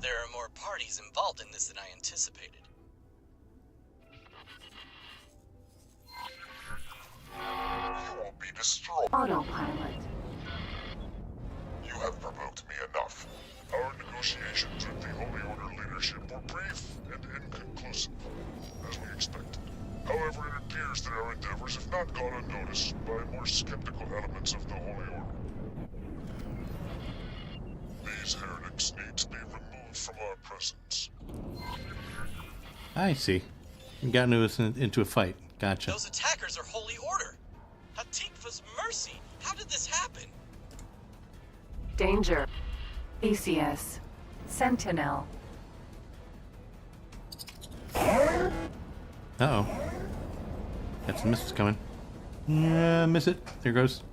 There are more parties involved in this than I anticipated. You will be destroyed. Autopilot. You have provoked me enough. Our negotiations with the Holy Order leadership were brief and inconclusive, as we expected. However, it appears that our endeavors have not gone unnoticed by more skeptical elements of the Holy Order. These heretics need to be removed from our presence. I see. You got into a fight. Gotcha. Those attackers are Holy Order! Hatikva's mercy! How did this happen? Danger. Theseus. Sentinel. Uh-oh. Got some missiles coming. Yeah, miss it. There goes.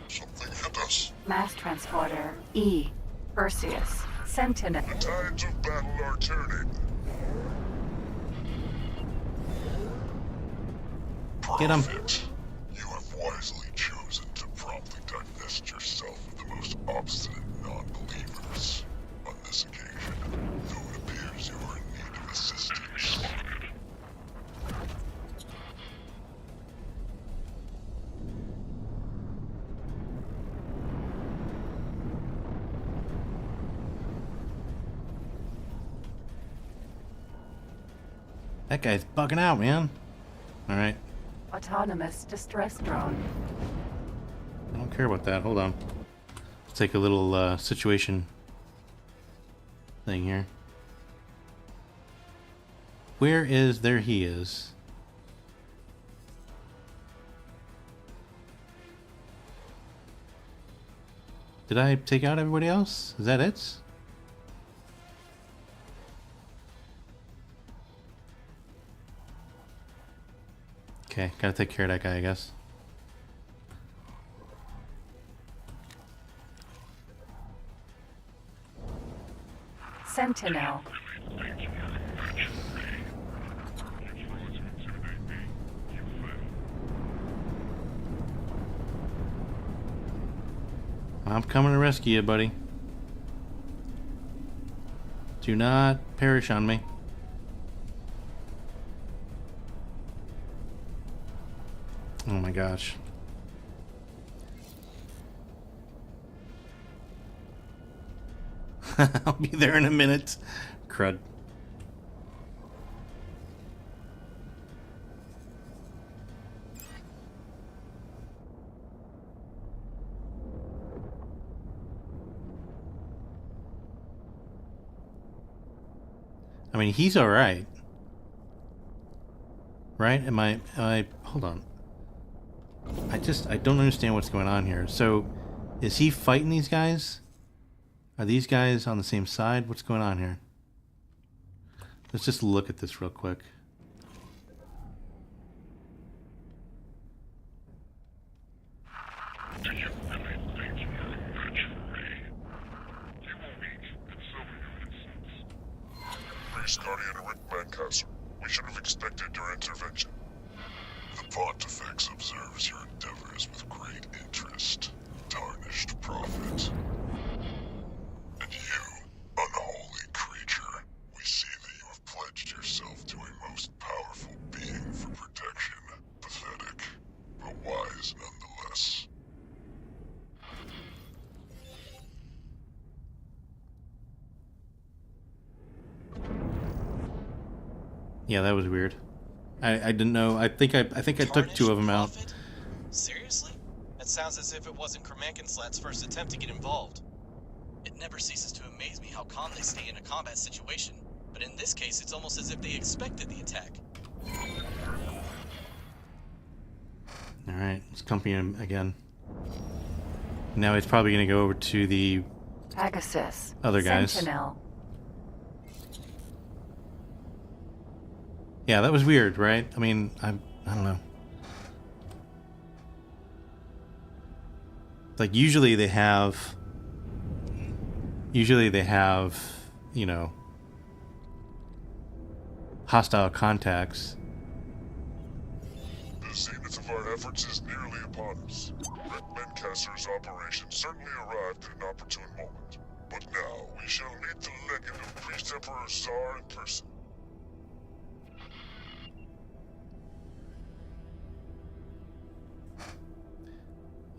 Something hit us. Mass transporter. E. Perseus. Sentinel. The tides of battle are turning. Get him. Prophet, you have wisely chosen to promptly divest yourself of the most obstinate non-believers. On this occasion, though it appears you are in need of assistance. That guy's bugging out, man. Alright. Autonomous distress drone. care about that. Hold on. Let's take a little situation thing here. Where is... There he is. Did I take out everybody else? Is that it? Okay, gotta take care of that guy, I guess. Sentinel. I'm coming to rescue you, buddy. Do not perish on me. Oh my gosh. I'll be there in a minute. Crud. I mean, he's all right. Right? Am I hold on. I don't understand what's going on here. So, is he fighting these guys? Are these guys on the same side? What's going on here? Let's just look at this real quick. Priest Guardian Rick Mancaster, we should have expected your intervention. The Pontifex observes your endeavors with great interest. Tarnished prophet. And you, unholy creature, we see that you have pledged yourself to a most powerful being for protection. Pathetic, but wise nonetheless. Yeah, that was weird. I didn't know. I think I took two of them out. Seriously? That sounds as if it wasn't Kromankinslat's first attempt to get involved. It never ceases to amaze me how calm they stay in a combat situation, but in this case it's almost as if they expected the attack. Alright, let's company him again. Now he's probably going to go over to the Pegasus. other guys. Sentinel. Yeah, that was weird, right? I mean, I don't know. Like, usually they have, you know, hostile contacts. The zenith of our efforts is nearly upon us. Rick Mancaster's operation certainly arrived at an opportune moment. But now we shall meet the legend of Priest Emperor Tsar in person.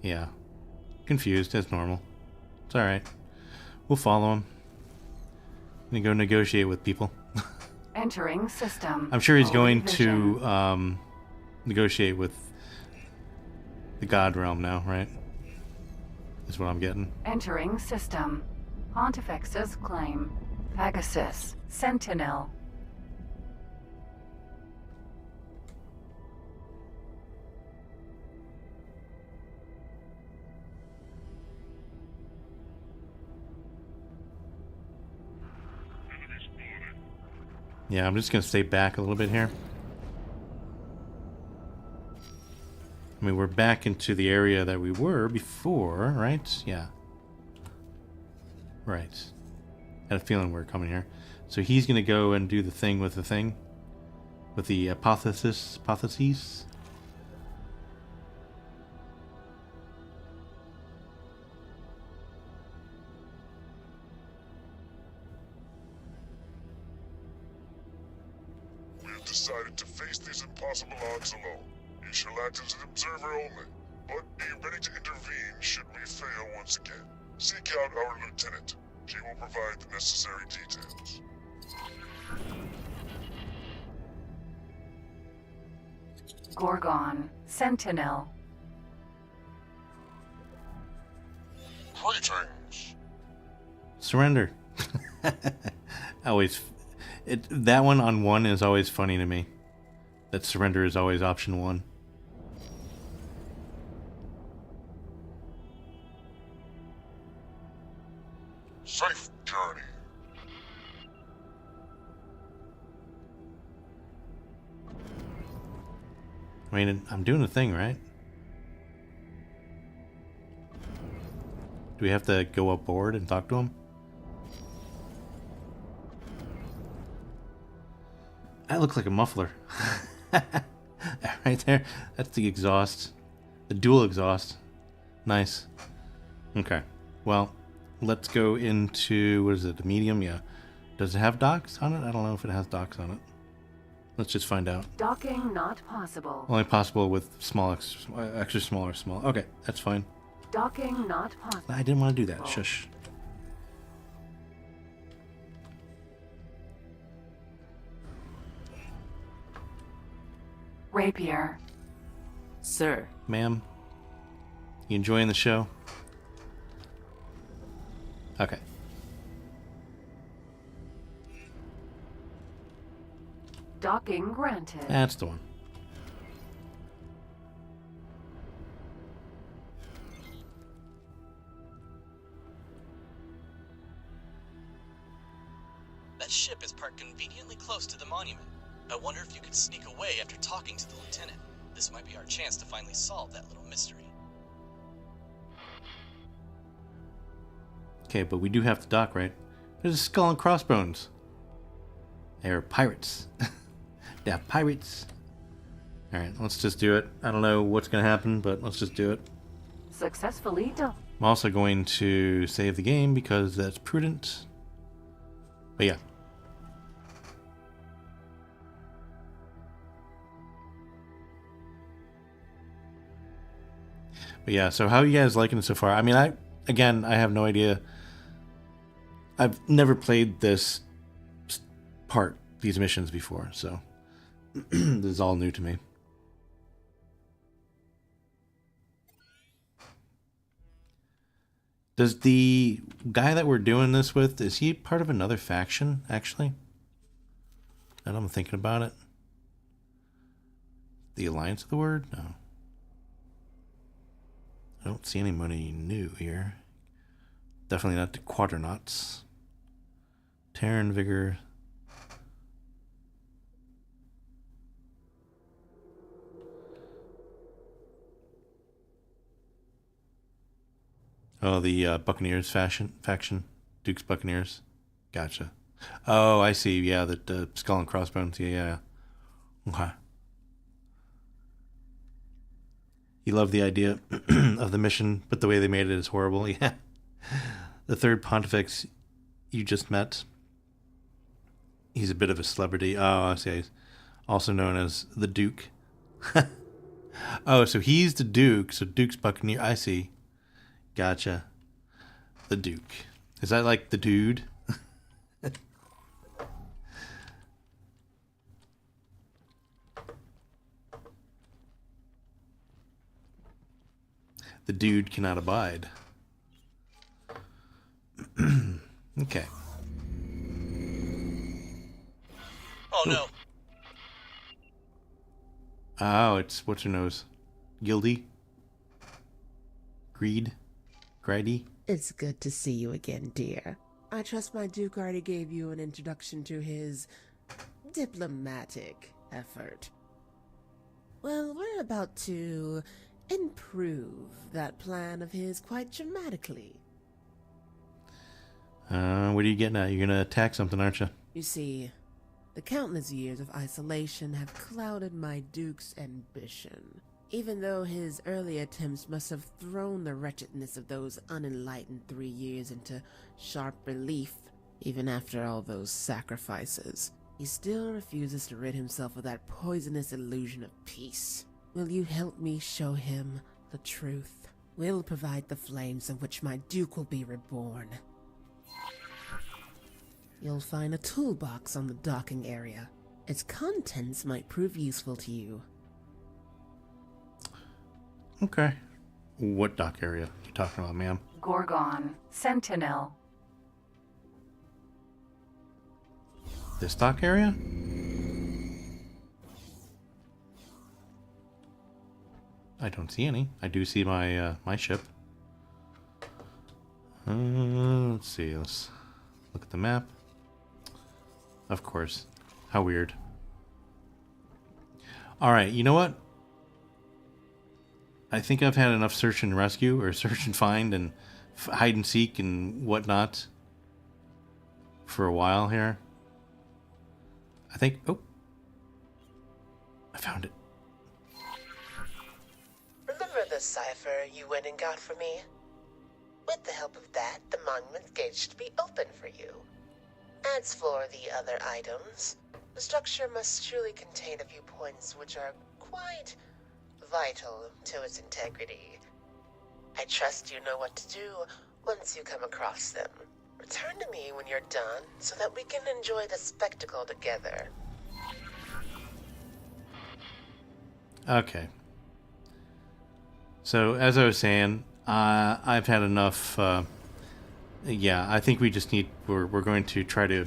Yeah. Confused, as normal. It's alright. We'll follow him. I'm gonna go negotiate with people. Entering system. I'm sure he's going Vision. to negotiate with the God Realm now, right? Is what I'm getting. Entering system. Pontifex's claim. Pegasus. Sentinel. Yeah, I'm just gonna stay back a little bit here. I mean, we're back into the area that we were before, right? Yeah. Right. Had a feeling we were coming here. So he's gonna go and do the thing. With the hypotheses. Decided to face these impossible odds alone. You shall act as an observer only, but be ready to intervene should we fail once again. Seek out our lieutenant. She will provide the necessary details. Gorgon. Sentinel. Greetings. Surrender. That one on 1 is always funny to me. That surrender is always option 1. Safe journey. I mean, I'm doing the thing, right? Do we have to go aboard and talk to him? That looks like a muffler. Right there. That's the exhaust. The dual exhaust. Nice. Okay. Well, let's go into, what is it, the medium? Yeah. Does it have docks on it? I don't know if it has docks on it. Let's just find out. Docking not possible. Only possible with extra small. Okay, that's fine. Docking not possible. I didn't want to do that. Shush. Rapier. Sir. Ma'am, you enjoying the show? Okay. Docking granted. That's the one. That ship is parked conveniently close to the monument. I wonder if you could sneak away after talking to the lieutenant. This might be our chance to finally solve that little mystery. Okay, but we do have to dock, right? There's a skull and crossbones. They're pirates. They're pirates. Alright, let's just do it. I don't know what's going to happen, but let's just do it. Successfully done. I'm also going to save the game because that's prudent. But yeah. But yeah, so how are you guys liking it so far? I mean, I have no idea. I've never played these missions before, so this is all new to me. Does the guy that we're doing this with, is he part of another faction, actually? And I'm thinking about it. The Alliance of the Word? No. I don't see anybody new here. Definitely not the Quadronauts. Terran Vigor. Oh, the Buccaneers faction. Duke's Buccaneers. Gotcha. Oh, I see. Yeah, the Skull and Crossbones. Yeah. Okay. You love the idea of the mission, but the way they made it is horrible. Yeah. The third Pontifex you just met. He's a bit of a celebrity. Oh, I see. He's also known as the Duke. Oh, so he's the Duke. So Duke's Buccaneer. I see. Gotcha. The Duke. Is that like the dude? The dude cannot abide. Okay. Oh no. Oh, it's what's her nose? Gildy? Grady? It's good to see you again, dear. I trust my Duke already gave you an introduction to his diplomatic effort. Well, we're about to improve that plan of his quite dramatically. What are you getting at? You're gonna attack something, aren't you? You see, the countless years of isolation have clouded my Duke's ambition. Even though his early attempts must have thrown the wretchedness of those unenlightened 3 years into sharp relief, even after all those sacrifices, he still refuses to rid himself of that poisonous illusion of peace. Will you help me show him the truth? We'll provide the flames in which my Duke will be reborn. You'll find a toolbox on the docking area. Its contents might prove useful to you. Okay. What dock area are you talking about, ma'am? Gorgon. Sentinel. This dock area? I don't see any. I do see my my ship. Let's see. Let's look at the map. Of course. How weird. Alright, you know what? I think I've had enough search and rescue, or search and find, and hide and seek and whatnot for a while here. I think... Oh. I found it. Remember the cipher you went and got for me? With the help of that, the monument gate should be open for you. As for the other items, the structure must truly contain a few points which are quite vital to its integrity. I trust you know what to do once you come across them. Return to me when you're done so that we can enjoy the spectacle together. Okay. So, as I was saying, I've had enough. Yeah, I think we just need. We're going to try to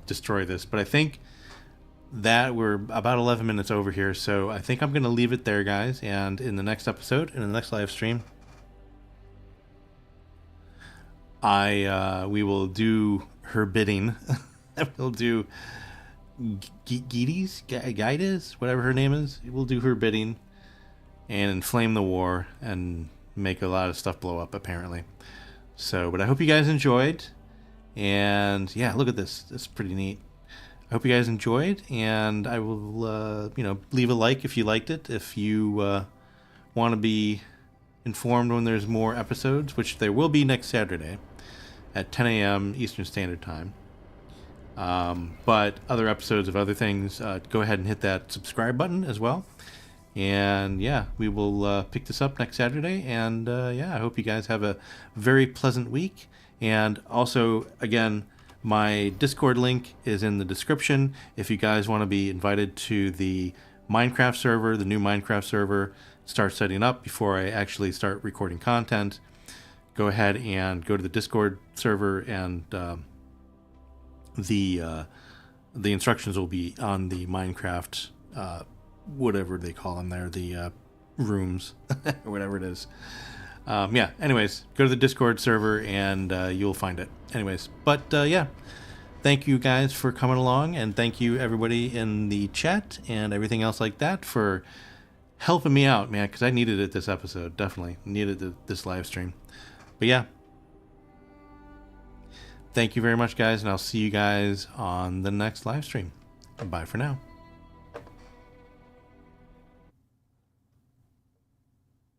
destroy this, but I think that we're about 11 minutes over here, so I think I'm going to leave it there, guys. And in the next episode, in the next live stream, we will do her bidding. We'll do Gaides, whatever her name is. We'll do her bidding and inflame the war and make a lot of stuff blow up, apparently. So, but I hope you guys enjoyed. And yeah, look at this. It's pretty neat. I hope you guys enjoyed, and I will, leave a like if you liked it. If you want to be informed when there's more episodes, which there will be next Saturday at 10 a.m. Eastern Standard Time. But other episodes of other things, go ahead and hit that subscribe button as well. And yeah, we will pick this up next Saturday. And yeah, I hope you guys have a very pleasant week. And also, again, my Discord link is in the description. If you guys want to be invited to the Minecraft server, the new Minecraft server, start setting up before I actually start recording content, go ahead and go to the Discord server, and the instructions will be on the Minecraft, whatever they call them there, the rooms, or whatever it is. Yeah, anyways, go to the Discord server and you'll find it. Anyways, but yeah, thank you guys for coming along, and thank you everybody in the chat and everything else like that for helping me out, man, because I needed it this episode. Definitely needed this live stream. But yeah, thank you very much, guys, and I'll see you guys on the next live stream. Bye for now.